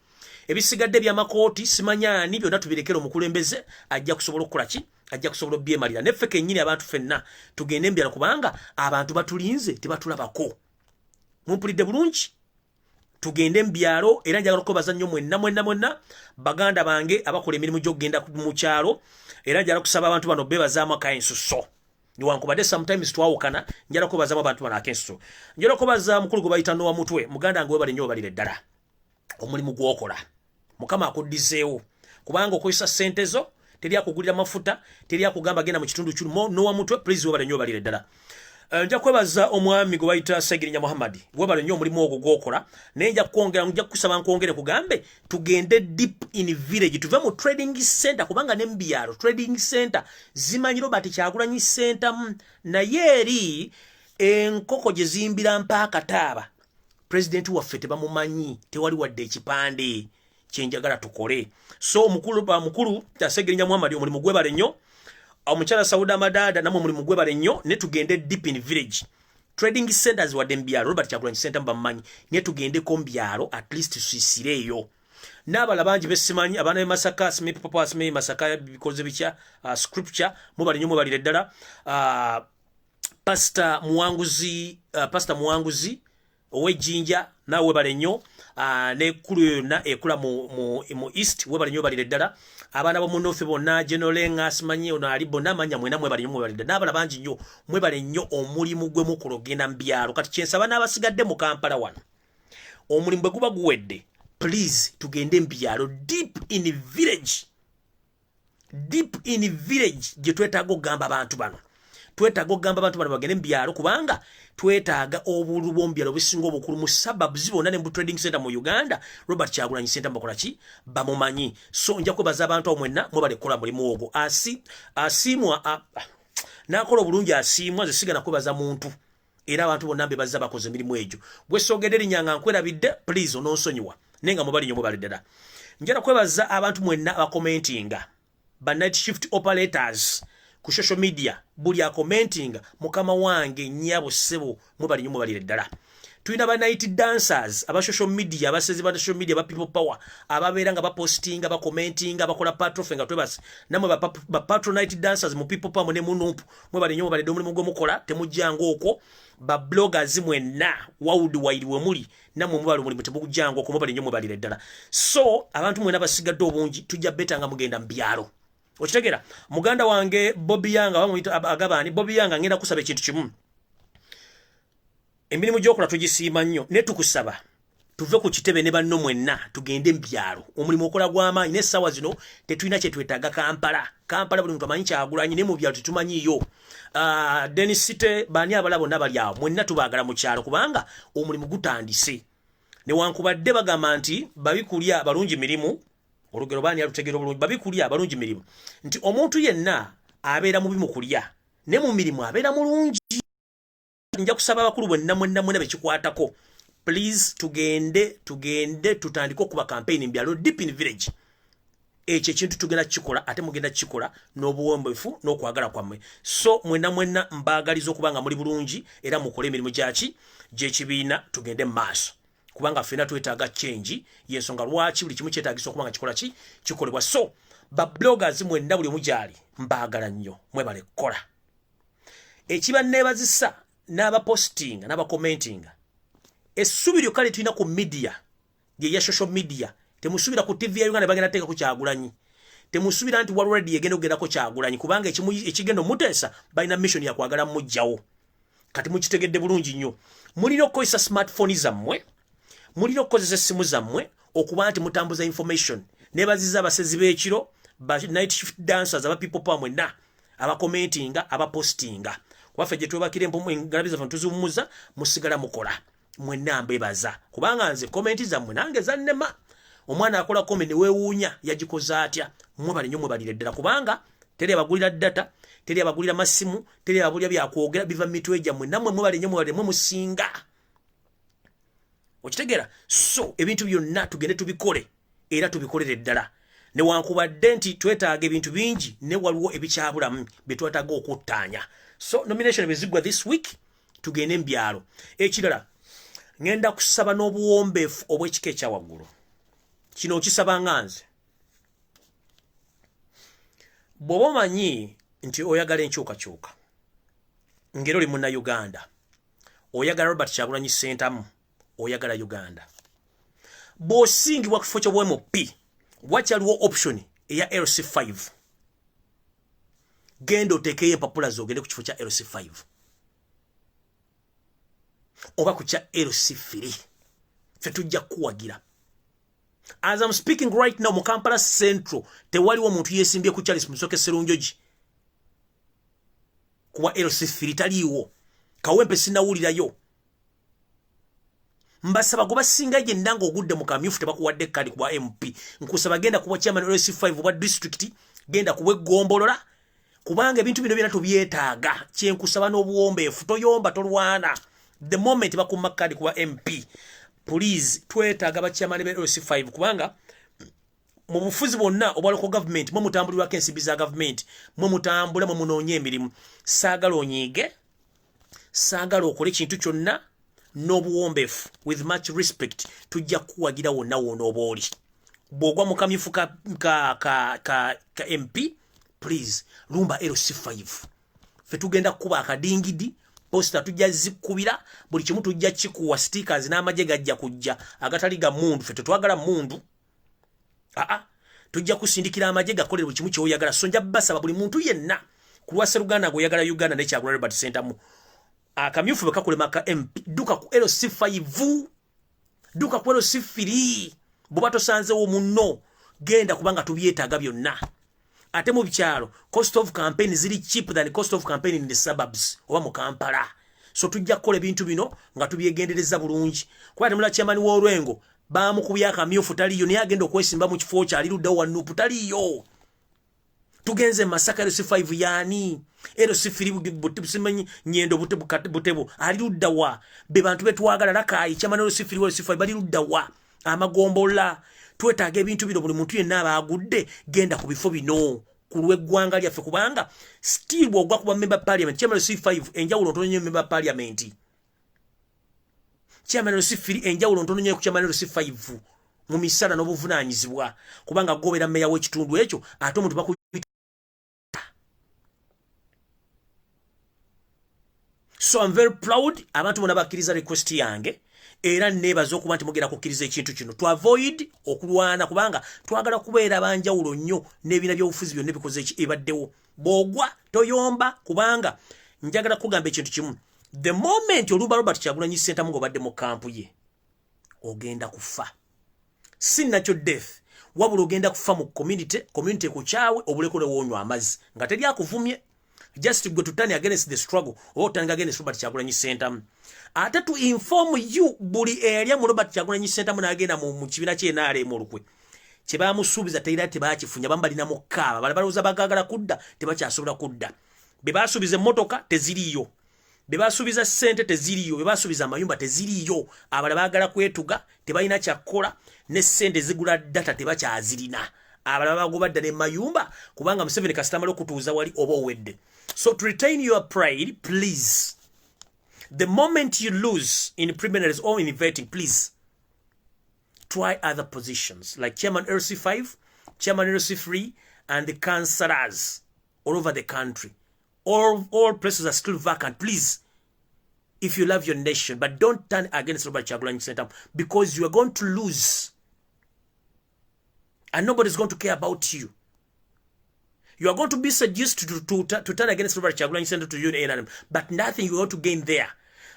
ebisigadde by'amakooti simanyani byonna tubirekera omukulembeze ajja kusobola okukola ki ajja kusobola byemalira neffe kennyini abantu ffenna tugende mbyalo kubanga abantu batulinze tebatulabako mumpulidde bulungi tugende mbyalo era njagala okubaza nnyo mwenna baganda bange abakola emirimu gy'okugenda mu kyalo era njagala kusaba abantu bano bebazaamu akaensuso niwankubadde sometimes twawukana njala kubazamu abantu bano akensuso njala kubaza mukulu gwe bayita Nowa Mutwe muganda ngo webale nnyo balire ddala omulimu gwokola mukama akuddizeewo kubanga okozesa ssente zo teri akugulira mafuta teri akugamba genda mu kitundu kirumo Nowa Mutwe please webale nnyo balire ddala nja kwebaza omwami gwe bayita Segirinya Muhammad webale nnyo omulimu ogwo gwokola naye nja kwongera nja kusaba nkwongere kugambe tugende deep in village tuve mu trading center kubanga ne mbyalo trading center zimanyiro bati Kyagulanyi Center naye eri enkoko gye zimbira mpaka taaba president waffe tebamumanyi tewali wadde ekipande kyenjagala tukole so mukulu Segirinya Muhammad omulimu gwebale nnyo omukyala Sauda Madada namwe mulimu gwebale nnyo ne tugende deep in village trading centers wadde mbyalo Robert Kyagulanyi Center bamanyi ne tugende ko mbyalo at least tusiisireeyo n'abala bangi besimanyi abaana be Masaka Smith Papa Smith Masaka bikoze bicha scripture mubali nnyo mubalire ddala Pastor Muwanguzi owejjinja nawe webale nnyo n'ekkulu yonna ekula mu east webale nnyo balire ddala abaana bo mu north bonna Genolenga simanyi ono ali bonna amanya mwena mwebale nnyo mwebale ddala n'abala bangi nnyo mwebale nnyo omulimu gwe mukola ogenda mu byalo kati kyensaba n'abasigadde mu Kampala wano omulimu bwe guba guwedde please tugende mu byalo deep in village gye twetaaga okugamba abantu bano bagende mu byalo kubanga twetaaga obululu bw'omubyalo obusinga obukulu mu suburbs bonna ne mu trading center mu Uganda Robert Kyagulanyi Center bakola ki bamumanyi so nja kwebaza abantu abo mwenna mwebale kukola mulimu ogwo asiimwa n'akola obulungi asiimwa ze sigana kwebaza muntu era abantu bonna mbebaza bakoze emirimu egyo gwe soogedde erinnyanga nkwerabidde please ononsonyiwa naye nga mubali nnyo mubali ddala njala kwebaza abantu mwenna abakomentinga ba night shift operators ku social media buli akomentinga mukama wange nnyabo ssebo mubali nnyo mubalire ddala tulina ba night dancers aba social media abasezi ba social media ba people power ababeera nga bapostinga bakomentinga bakola patrofe nga twebasi namwe ba patron night dancers mu people power ne munumpu mubali nnyo mubalire omulimu gwe mukola temujjanga okwo ba bloggers mwenna wawudi wairiwe muli namwe mubali omulimu temujjanga okwo mubali nnyo mubalire ddala so abantu mwenna basigadde obungi tujja betanga mugenda mu byalo okitegera muganda wange Bobi Yanga bamuyita agabani Bobi Yanga ngenda kusaba ekintu kimu emirimu gy'okola tugisiima nnyo ne tukusaba tuve ku kitebe ne banno mwenna tugende mu byalo omulimu okola gw'amaanyi n'essaawa zino tetulina kye twetaaga Kampala buli muntu amanyi Kyagulanyi ne mu byalo tetumanyiyo Denis City baani abala bonna bali awo mwenna tubaagala mu kyalo kubanga omulimu gutandise newankubadde bagamba nti babikulya balungi mirimu olugero baani alutegera obulungi babikulya balungi mirimu nti omuntu yenna abeera mubi mu kulya ne mu mirimu abeera mulungi nja kusaba abakulu mwenna bekikwatako please tugende tutandike okuba campaign mbyalo deep in village ekyo ekintu tugenda kikola ate mugenda kikola n'obuwombeefu n'okwagala kwammwe so mwenna mbaagaliza okubanga muli bulungi era mukole emirimu gy'ekibiina tugende mu maaso kubanga ffenna twetaaga change yensonga lwaki buli kimu kyetaagisa okubanga kikola ki kikolebwa so ba bloggers mwenna buli omugyali mbaagala nnyo mwebale kukola ekiba neebazisa n'abapostinga n'abakomentinga essubi lyokka lye tulina ku media ya social media temusubira ku TV ya Uganda bagenda teeka ku Kyagulanyi temusubira nti World Radio egenda ogendako Kyagulanyi kubanga ekigendo muteesa balina mission ya kwagala mujjawo kati mukitegedde bulungi nnyo mulina okukozesa smartphone zammwe mulina okukozesa essimu zammwe okuba nti mutambuza information nebaziza abasezi b'ekiro ba night shift dancers aba people power mwenna abakomentinga abapostinga waffe gye twebakire engalabiza ffe tuzumuza musigala mukola mwenna mbebaza kubanga nze komenti zammwe nange zannema omwana akola comment ne weewuunya yagikoze atya mwebale nnyo mwebalire ddala kubanga teri abagulira data teri abagulira masimu, teri abulya byakwogera biva mitwe gyammwe namwe mwe musinga. Okitegera? So ebintu byonna tugende tubikole era tubikolere ddala. Ne wankubadde nti twetaaga ebintu bingi ne waliwo ebikyabulamu betwetaaga okuttaanya. So nomination bezigwa this week tugende mbyalo. Ekirala ngenda kusaba n'obuwombeefu obw'ekika ekyawaggulu. Kino okisaba nganze. Bw'oba omanyi nti oyagala enkyukakyuka ngero oli Munnayuganda, oyagala Robert Kyagulanyi Ssentamu, oyagala Uganda, bw'osingibwa ku kifo ky'obwMP wakyaliwo option eya LC5. Genda oteekeyo empapula zogende ku kifo kya LC5 oba ku kya LC3. Ffe tujja kuwagira. As I'm speaking right now, mu Kampala Central, tewaliwo muntu yesimbye ku Charles Musoke Serunjoji. Kuwa LC3 taliiwo. Kawempe sinawulirayo. Mbasaba kuba singa je ndango ogudde mu kamyufu tebakuwadde kadi kuba MP. Nkusaba genda kuba chairman LC5 wa district, genda kuwe gombolola. Kubanga ebintu bino byonna tubyetaaga. Kyenkusaba n'obuwombeefu toyomba tolwana. The moment bakumma kadi kuba MP. Please, twetaaga bachairman be LC5 kubanga mu bufuzi bonna obwa local government mwe mutambulirwa kensibi za government mwe mutambula mwe munoonye emirimu. Saagala onyiige, saagala okole kintu kyonna n'obuwombeefu with much respect. Tujja kuwagira wonna wonna oba oli. Bw'ogwa mu kamyufu ka MP, please lumba LC5. Ffe tugenda kuba akadingidi. Posta tujja zikubira buli kimu tujja kikuwa stickers n'amagye gajja kujja agatali ga mundu. Ffe tetwagala mundu. Tujja kusindikira amagye gakolera buli kimu kyoyagala. So nja basaba buli muntu yenna ku lwa Sseruganda goyagala Uganda ne Kyagulanyi Robert Ssentamu akamyufu bekakulema ka MP duka ku LC5, duka ku LC3. Bw'oba tosanzewo munno genda kubanga tubyetaaga byonna. Ate mu bikyalo cost of campaign ziri cheap than cost of campaign in the suburbs oba mu Kampala. So tujja kukola ebintu bino nga tubyegendereza bulungi. Kuba temula chairman w'Olwengo bamukubya akamyufu taliyo naye agenda okwesimba mu kifo kyali ludda wa Nuupu taliyo. Tugenze Masaka LC5 yani LC3 simanyi Nyendo Butebu ali ludda wa be bantu betwagala Rakai chairman LC5 bali ludda wa amagombola. Twetaaga ebintu bino buli muntu yenna abagudde genda ku bifo bino ku lw'eggwanga lyaffe kubanga still bw'ogwa kuba member parliament chairman C5 enjawulo ntono nnyo member parliament, chairman C3 enjawulo ntono nnyo ku chairman C5 mu misala n'obuvunaanyizibwa kubanga gobera meya w'ekitundu ekyo ate omuntu baku. So I'm very proud abantu bonna bakkiriza request yange. Era nebazo okuba nti mugera kukkiriza ekintu kino to avoid okulwana kubanga twagala kubeera banjawulo nnyo n'ebina by'obufuzi byonna bikoze ebaddewo. Bw'ogwa toyomba kubanga njagala kugamba ekintu kimu. The moment oluba Robert Kyagulanyi Ssentamu ng'obadde mu kampu ye ogenda kufa. Si nakyo death wabula ogenda kufa mu community kukyawe obuleko ne woonywa amazzi nga teri akuvumye. Just to go to turn against the struggle or turn against Robert Kyagulanyi Ssentamu. Ate to inform you buli area mu Robert Kyagulanyi Ssentamu n'agenda mu kibina kye naale mu lukwe kye baamusuubiza teyira tebaakifunya bambalina mu kkaaba bala balowooza bagagala kudda tebakyasobola kudda. Be baasuubiza emmotoka teziriyo, be baasuubiza ssente teziriyo, be baasuubiza amayumba teziriyo. Abala baagala kwetuga tebalina kyakkola ne ssente zigula data tebakyazirina. Abala bagobadda ne mayumba kubanga Museveni kasitama l'okutuuza wali oba owedde. So to retain your pride, please, the moment you lose in primaries or in voting, please try other positions like chairman LC5, chairman LC3, and the councillors all over the country. All places are still vacant. Please, if you love your nation, but don't turn against Robert Kyagulanyi Ssentamu because you are going to lose. And nobody's going to care about you. You are going to be seduced to turn against Wulira Kyagulanyi Ssentamu to join NRM, but nothing you're going to gain there.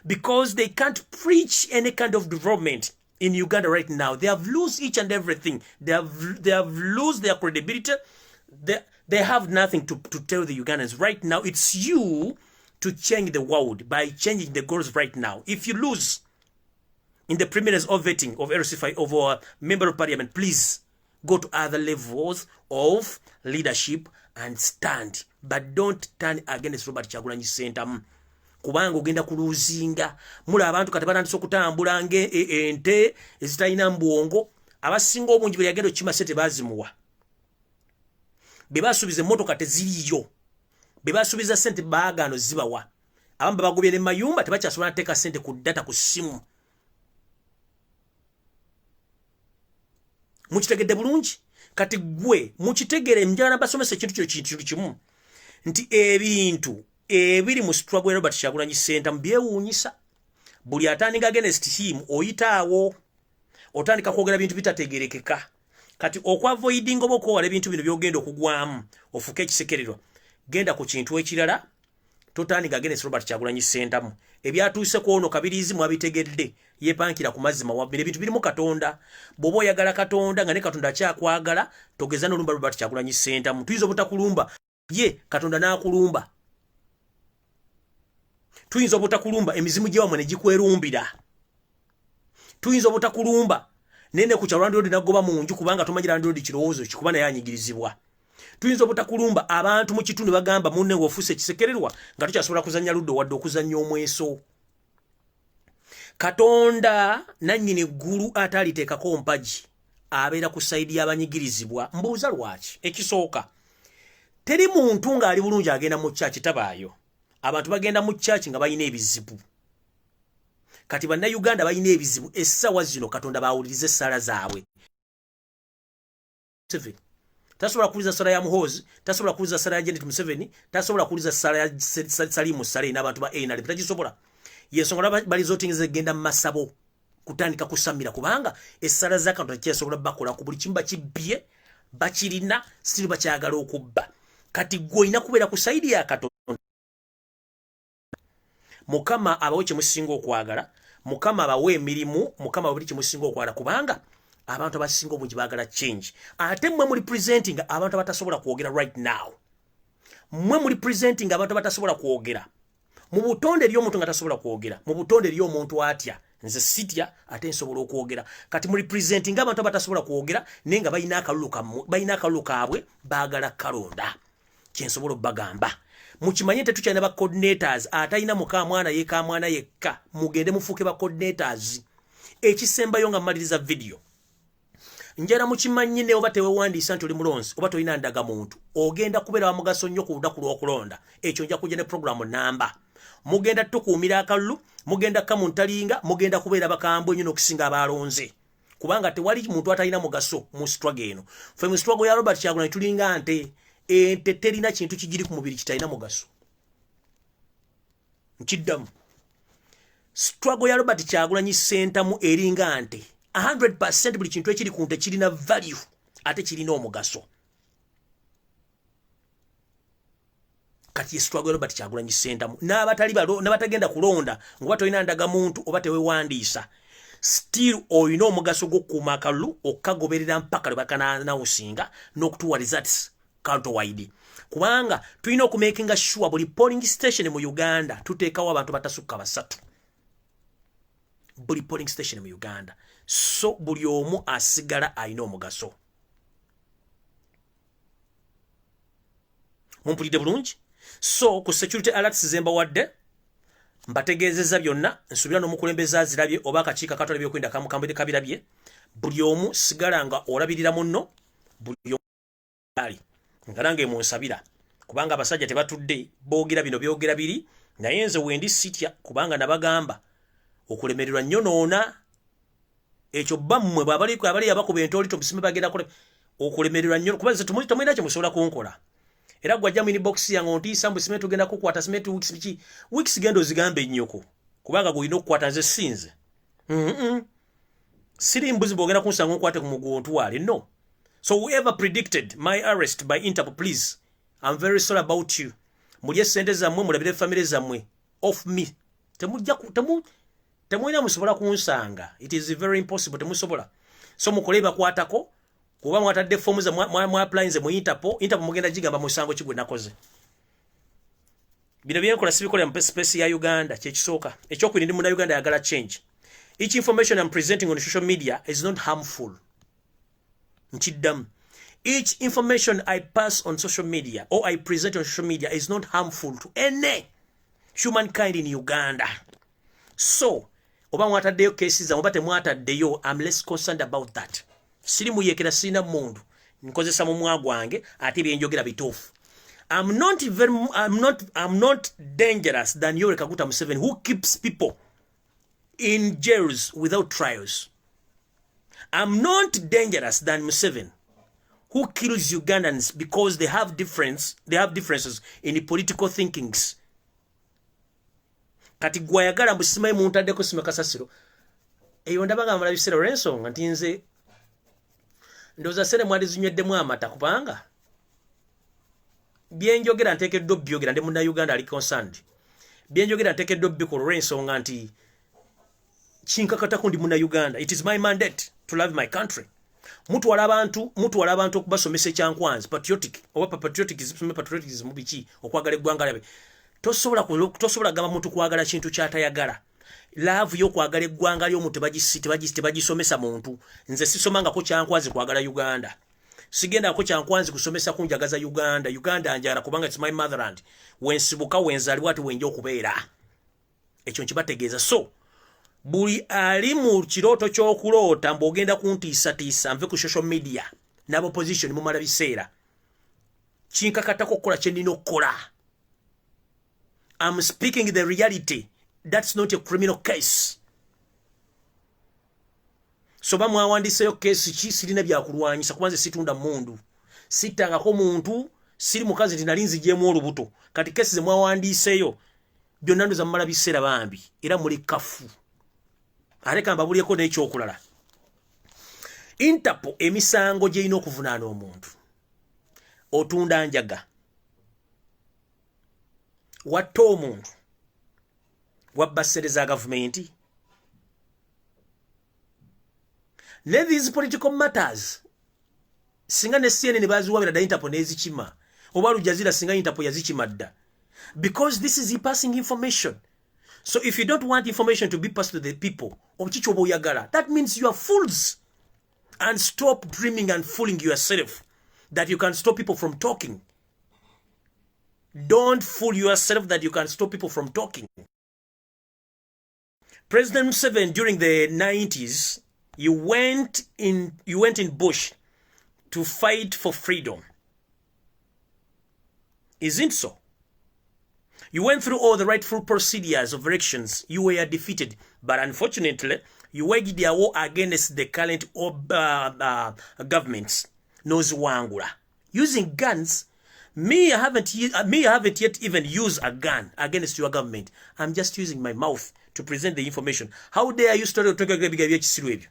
Because they can't preach any kind of development in Uganda right now. They have lost each and everything. They have lost their credibility. They have nothing to tell the Ugandans. Right now, it's you to change the world by changing the goals right now. If you lose in the primaries of vetting of LC5 of our member of parliament, please go to other levels of leadership and stand. but don't turn against Robert Kyagulanyi Ssentamu. Kubanga ogenda kuluzinga mula abantu kati batandise okutambula ente ezitalina mbwongo abasinga obungi bwe yagenda okima sente bazimuwa be basubiza emmotoka teziriyo be basubiza sente baagano zibawa abamba bagobye ne mayumba tebakyasobola nteeka sente ku data ku simu mukitegedde bulungi kati gwe mukitegere njagala basomesa ekintu kimu nti ebintu ebiri mu struggle Robert Kyagulanyi Ssentamu byewuunyisa buli atandika against him oyitaawo otandika kwogera bintu bitategerekeka kati okwavoiding obokoowala ebintu bino byogenda okugwamu ofuke ekisekererwa genda ku kintu ekirala totandika against Robert Kyagulanyi Ssentamu ebyatuuse ku ono kabirizi mwabitegedde yepankira ku mazima wabire ebintu birimu Katonda bw'oba oyagala Katonda nga ne Katonda akyakwagala togeza n'olumba Robert Kyagulanyi Ssentamu tuyinza obutakulumba ye Katonda n'akulumba tuyinza obutakulumba emizimu gyewamwe ne gikwerumbira tuyinza obutakulumba nene ku kyalwandi odi nagoba mu nju kubanga tomanyi landi odi kirowoozo kikuba naye anyigirizibwa tuyinza obutakulumba abantu mu kitundu bagamba munne ng'ofuuse ekisekererwa nga tukyasobola kuzannya luddo wadde okuzannya omweso Katonda nannyini eggulu ataaliteekako mpagi abeera ku sayidi y'abanyigirizibwa mbuuza lwaki ekisooka teri muntu ng'ali bulungi agenda mu kyaki tabaayo abantu bagenda mu kyaki nga balina ebizibu kati bannayuganda balina ebizibu essaawa zino Katonda baawulirize essaala zaabwe tasobola kuwuliza ssala ya Muhoozi tasobola kuwuliza ssala ya Janet Museveni tasobola kuwuliza ssala ya Salimu Saleh n'abantu ba NRM tagisobola yensonga bali zootingi zegenda mu masabo kutandika kusamira kubanga essala za Katonda kyesobola bakola ku buli kimu bakibbye bakirina siri bakyagala okubba kati gwe olina kubeera ku sayidi ya Katonda Mukama abawe kyemusinga okwagala Mukama abawe emirimu Mukama buli kyemusinga okwagala kubanga abantu abasinga obungi baagala change ate mmwe muli presenting abantu abatasobola kwogera right now mmwe muli presenting abantu abatasobola kwogera mu butonde eri omuntu nga tasobola kwogera mu butonde eri omuntu atya nze sitya ate nsobola okwogera kati muli presenting abantu abatasobola kwogera naye nga balina akalulu kaabwe baagala kalonda kyensobola obbagamba mukimanye tetukyalina ba coordinators atalina mukamwana yekamwana yekka mugende mufuuke ba coordinators ekisembayo nga mmaliriza video njala mukimanye ne oba tewewandiisa nti oli mulonzi oba tolina ndaga muntu ogenda kubeera wa mugaso nnyo ku lunaku lw'okulonda ekyo nja kujja ne programu namba mugenda tukuumira akalulu mugenda kamuntalinga mugenda kubeera bakambwe nnyo n'okusinga abalonze kubanga tewali muntu atalina mugaso mu struggle eno ffe mu struggle ya Robert Kyagulanyi tulinga nte ente terina kintu kigiri ku mubiri kitalina mugaso nkiddamu struggle ya Robert Kyagulanyi Ssentamu eringa nte 100% buli kintu ekiri ku nte kirina value ate kirina omugaso kati struggle Robert Kyagulanyi Ssentamu n'abatagenda kulonda ngoba tolina ndaga muntu oba tewewandiisa still oyina omugaso gw'okukuuma akalulu okkagoberera mpaka lwe bakananawusinga n'okutuwa results countrywide kubanga tulina okumakinga sure buli polling station mu Uganda tuteekawo abantu batasukka basatu buli polling station mu Uganda so buli omu asigala alina omugaso mumpulidde bulungi so ku security alerts zembawadde mbategeezezza byonna nsubira n'omukulembeze azirabye oba akakiiko akatwala ebyokwenda kamukambwe kabirabye buli omu sigala nga olabirira munno buli omu ali nga nange munsabira kubanga abasajja tebatudde boogera bino byogera biri naye nze wendi sitya kubanga nabagamba okulemererwa nnyo noona ekyo bammwe abali abakuba entoli tomusime bagenda okulemererwa nnyo kuba nze temulina kye musobola kunkola era gwajja mu inbox yange ontiisa mbusime tugenda kukwata simeti weeks genda ozigambe ennyoko kubanga gwolina okukwata nze sinze siri mbuzi bwogenda kunsanga onkwate ku mugu ontwale no so whoever predicted my arrest by Interpol please I'm very sorry about you mulye sente zammwe mulabire family zammwe off me temulina musobola kunsanga it is very impossible temusobola so mukole bakwatako kuba mwatadde formu za mwa appliance mu Interpol mugenda gigamba musango kigwe nakoze bino byenkola sibikola mu space ya Uganda kyekisooka ekyokwiri ndi mu Uganda yagala change each information I'm presenting on social media is not harmful nkiddamu Each information I pass on social media or I present on social media is not harmful to any humankind in Uganda. So, oba mwataddeyo cases oba temwataddeyo, I'm less concerned about that. Siri muyekera sina mundu nkozesa mu mwagwange ate byenjogera bituufu. I'm not dangerous than Yoweri Kaguta Museveni, who keeps people in jails without trials. I'm not dangerous than Museveni, who kills Ugandans because they have differences in the political thinkings. Kati gwayagala mbusima muntadeko sima kasasiro. Eyo ndabanga mulabisira Lorenzo nti nze ndoza sene mwali zinywedde amata kubanga byenjogera ntekeddwa byogera ndi munna Uganda ali concerned. Byenjogera ntekeddwa biko Lorenzo nti chinkakata kundi munna Uganda. It is my mandate to love my country. Mutu wala abantu okubasomesa ekyankwanzi patriotic oba patriotism bichi okwagala eggwanga lyabe. Tosobola gamba muntu kwagala kintu kyatayagala. Love yo kwagala eggwanga ly'omuntu tebagisomesa muntu. Nze sisomangako kyankwanzi kwagala Uganda. Sigenda ko kyankwanzi kusomesa kunjagaza Uganda. Uganda njagala kubanga it's my motherland. Wensibuka wenzaliwa ati wenjo okubeera. Ekyo nkibategeeza. So buli ali mu kiroto ky'okuloota mbogenda kuntiisatiisa nve ku social media n'abo opposition mu mala biseera kinkakatako okukola kye nnina okukola. I'm speaking the reality. That's not a criminal case. So ba mwawandiseyo case ki sirina byakulwanyisa kubanze situndda mundu. Sitangako muntu siri mukazi tinalinzi jemu olubuto. Kati case ze mwawandiseyo byonna ndoza mala biseera bambi era muli kafu. Areka mbabulyeko n'ekyokulala. Interpol emisango gye ino okuvunaana omuntu. Otunda njaga. Watta omuntu. Wabba ssente za gavumenti. These political matters. Singa ne CNN baziwabira da Interpol n'ezikima. Oba Aljazeera singa Interpol yazikima dda. Because this is passing information. So if you don't want information to be passed to the people, that means you are fools. And stop dreaming and fooling yourself that you can stop people from talking. Don't fool yourself that you can stop people from talking. President Museveni during the 90s, you went in bush to fight for freedom. Isn't so? You went through all the rightful procedures of elections. You were defeated. But unfortunately, you waged a war against the current governments. Noziwangula. Using guns. Me, I haven't yet even used a gun against your government. I'm just using my mouth to present the information. How dare you start to talk about it?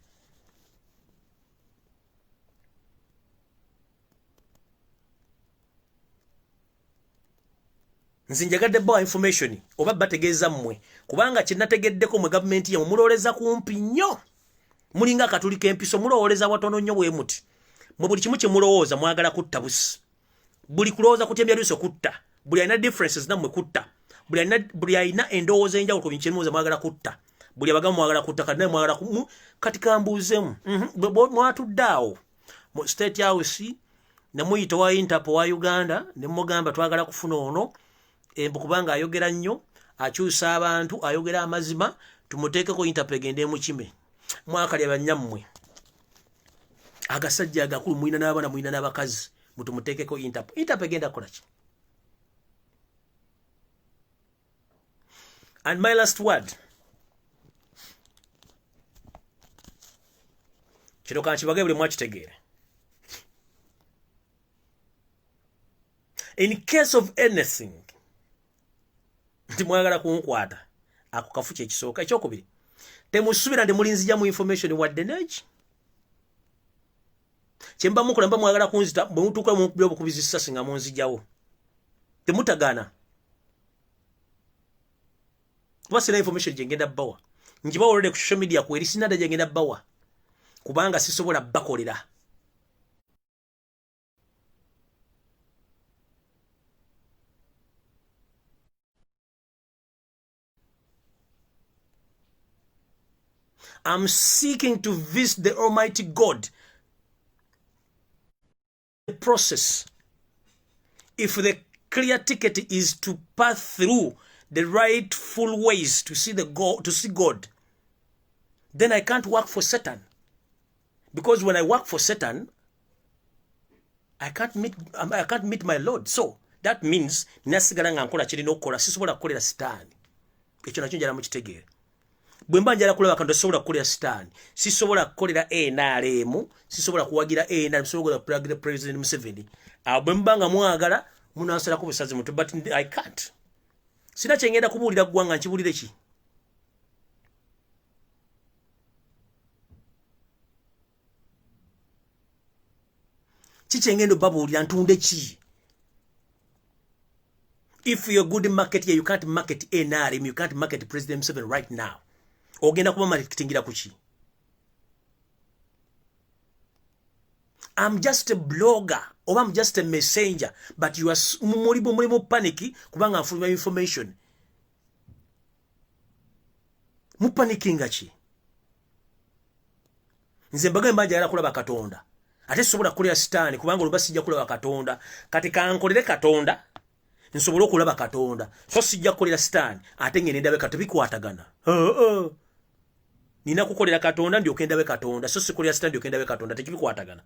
Nzinjagadde bawa information oba bategeeza mmwe kubanga kinategeddeko mu government ya muloleza kumpi nnyo mulinga katuli kempiso mulowoleza watono nnyo bwe muti mu buli kimu kimulowooza mwagala kutta busi buli kulowooza kutembya luso kutta buli ayina differences nammwe kutta buli ayina endowooza enjawulo ku bintu kyemuwooza mwagala kutta buli abagamu mwagala kutta kati naye mwagala kati kambuuzemu mwatuddaawo mu state house ne muyita wa Interpol wa Uganda ne mugamba twagala kufuna ono kubanga ayogera nnyo akyusa abantu ayogera amazima tumuteekeko Interpol egende mu kime mwakalya banyammwe agasajja agakulu mwina n'abaana mwina n'abakazi mutumuteekeko Interpol egenda kukola ki? And my last word, kino kankibage buli mwakitegeere. In case of anything, nti mwagala kunkwata ako kafu kyekisooka ekyokubiri temusubira ndi mulinzija mu information wadde naki kyemba mukola mba mwagala kunzita bwe mutuuka mu kubyo bukubizisa singa munzijawo temutagana kuba sina information gyengenda bbawa njibawo olwedde ku social media kweri sinada gyengenda bbawa kubanga sisobola bakolera. I'm seeking to visit the Almighty God process. If the clear ticket is to pass through the rightful ways to see God, then I can't work for Satan. Because when I work for Satan, I can't meet my Lord. So that means nasigala nga nkola kirina okukola sisobola kukolera sitaani. Ekyo nakyo njala mukitegeera. Bwe mba njala kulaba Katonda sisobola kukolera sitaani. Sisobola kukolera NRM, sisobola kuwagira NRM, sisobola kuwagira President Museveni. Bwe mba nga mwagala munansala ku busazi mutu, but I can't. Sina kyengenda kubuulira ggwanga nkibuulire ki? Chichengendo babuulira ntunde ki? If you're good in market here, you can't market NRM, you can't market President Museveni right now. Ogenda kuba marketingira kuki? I'm just a blogger, or I'm just a messenger, but you are mulimu panicky kubanga nfuluma information. Mu panickinga ki? Nze mbaga mbanja kulaba Katonda. Ate sobola kulya sitaani kubanga oluba sijja kulaba Katonda. Kati kankolere Katonda nsobola okulaba Katonda. So sijja kukolera sitaani ate ngene ndabe Katonda bikwatagana. Nina kukolera Katonda ndio kendabe Katonda. So sikolera sitaani ndio kendabe Katonda tekibikwatagana.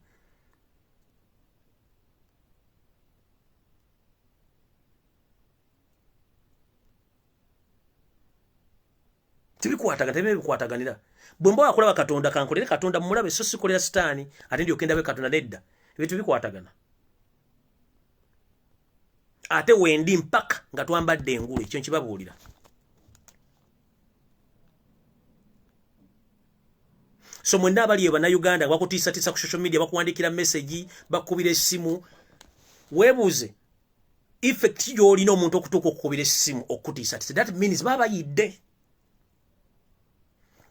Tibikwataganira. Bwemba wakulaba Katonda kankolere Katonda mulabe so sikolera sitaani ate ndio kendabe Katonda nedda. Ebintu bikwatagana. Ate wendi mpaka nga twambadde engulu ekyo nkibabuulira. So mwenna abali Bannayuganda bakutiisa ku social media bakuwandikira message bakubira essimu weebuuze effect y'olina omuntu okutuuka okukubira essimu okutiisa. That means baba yidde.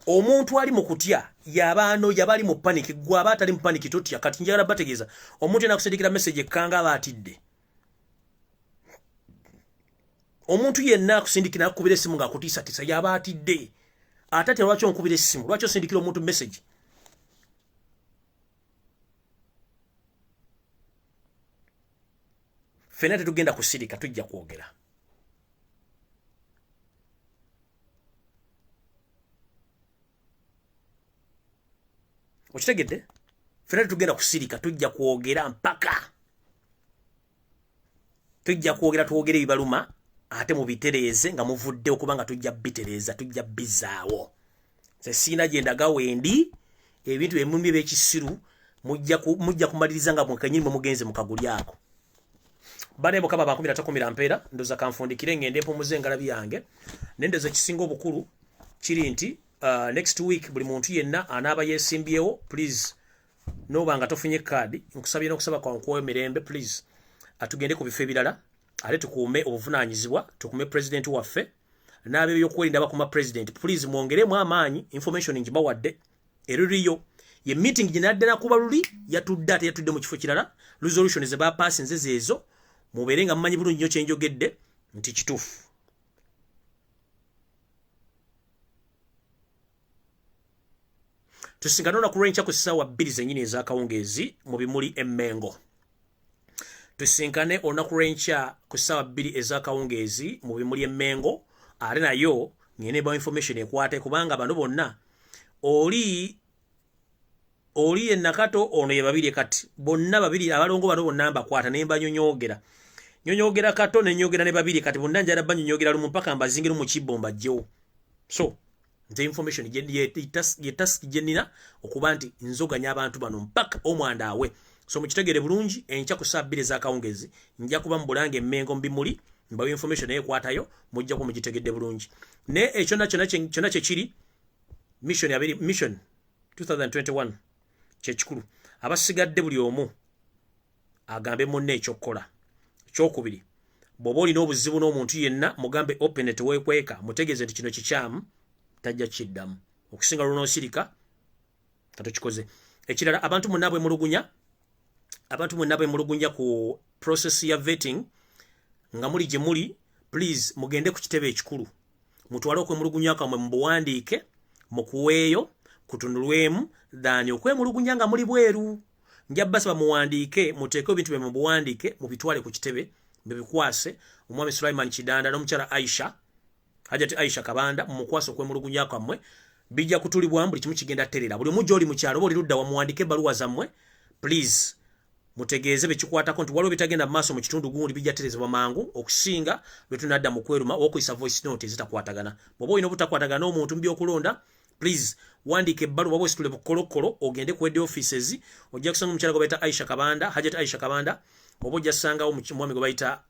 Omuntu ali mu kutya yabaano yabali mu panic gwa abatali mu panic totya kati njagala bategeeza omuntu enakusindikira message ekkanga abatidde. Omuntu yenna akusindikira akubira essimu nga akutiisa yabatidde. Atate lwaki onkubira essimu? Lwaki osindikira omuntu message? Fena tetugenda kusirika tujja kwogera. Okitegedde? Fena tetugenda kusirika tujja kwogera mpaka. Tujja kwogera tuwogere ebibaluma ate mubitereeze nga muvudde okubanga tujja bitereeza tujja bizaawo. Nze siina gye ndaga wendi ebintu emumbi by'ekisiru mujja kumaliriza nga mukanyini mu mugenze mukagulyako. Bane bokaba bakumira takumira mpeera ndoza kanfundikire ngende mpumuze ngalabi yange nendezo kisinga obukulu kiri nti next week buli muntu yenna anaaba yesimbyewo please nobanga tofunye card nkusabye n'okusaba kwa nkuwe mirembe please atugende ku bifo ebirala ate tukuume obuvunaanyizibwa tukuume president waffe n'abe byokwerinda bakuma president please mwongeremu amaanyi information ngibawadde eririyo ye meeting ginaddana kuba luli yatudde ate yatudde mu kifo kirala resolution ze bapaasi nze zeezo mubeere nga mumanyi bulungi nnyo kyenjogedde nti kituufu. Tusinkana olunaku lw'enkya ku ssaawa 2 zennyini ez'akawungeezi mu bimuli Emmengo. Tusinkane olunaku lw'enkya ku ssaawa 2 ez'akawungeezi mu bimuli Emmengo ate nayo ngene ba information ekwate kubanga bano bonna oli Nakato ono ye babiri kati bonna babiri abalongo bano bonna mbakwata ne mbanyonyogera nyonyogera Kato ne nyogera ne babiri kati bonna njala banyonyogera lumu mpaka mbazingiru mu kibomba jjo. So the information ye task jenina okuba nti nzoganya abantu bano mpaka omwanda awe. So mukitegere bulungi enkya ku ssaawa 2 ez'akawungeezi nja kuba mubulange Emmengo mbimuli mbawe information ekwatayo mujja ku mugitegedde bulungi ne ekyo kyonna kiri mission 2021 kyekikulu abasigadde buli omu agambe munne ekyokukola. Ekyokubiri bw'oba olina obuzibu n'omuntu yenna mugambe open teweekweka mutegeeze nti kino kikyamu tajja kiddamu okusinga lunoosirika katokikoze. Ekirala abantu mwenna bwe mulungunya ku process ya vetting nga muli gye muli please mugende ku kitebe ekikulu mutwale okwemulugunya kamwe mubuwandiike mukuweeyo kutunulwemu dhani okwemulugunya nga muli bweru njabasa bamuwandiike muteeko ebintu bye mubuwandiike mubitwale ku kitebe bibikwase omwami Sulaiman Kidanda n'omukyala Aisha Hajati Aisha Kabanda mumukwase okwemulugunya kwammwe bijja kutulibwamu buli kimu kigenda terera buli mujja oli mu kyalo boli ludda wamuwandiike ebbaluwa zammwe please mutegeeze bekikwatako nti waliwo bitagenda mu maaso mu kitundu gundi bijja terezebwa mangu okusinga lwe tunadda mu kweruma okuyisa voice note ezitakwatagana bw'oba olina obutakwatagana n'omuntu mu by'okulonda please wandika ebbaluwa bwe situle bukolokolo ogende ku head offices ojja kusanga omukyala gwe bayita Aisha Kabanda Hajati Aisha Kabanda oba ojja kusangawo omwami gwe bayita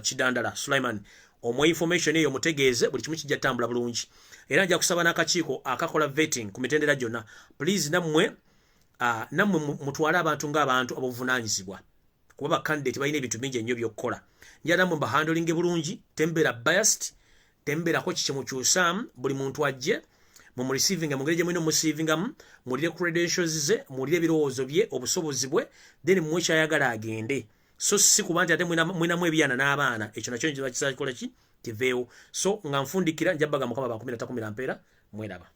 Kidandala Sulaiman omwe information eyo mutegeeze buli kimu kijja tambula bulungi era nja kusaba n'akakiiko akakola vetting ku mitendera gyonna please nammwe mutwale abantu ng'abantu abavunaanyizibwa kuba bakandidate balina ebintu bingi ennyo by'okukola njala nammwe bahandolinge bulungi tembeera biased tembeerako kikimukyusaamu buli muntu ajje mumureceiving mugere gye mulina omureceivingamu mulire credentials ze mulire ebirowoozo bye obusobozi bwe then mmwe kyayagala agende so si kuba nti ate mwinamu ebyana n'abaana ekyo nakyo kiba kisakikola ki kiveewo so nga nfundikira njabbaga mukama 13 mpeera mweraba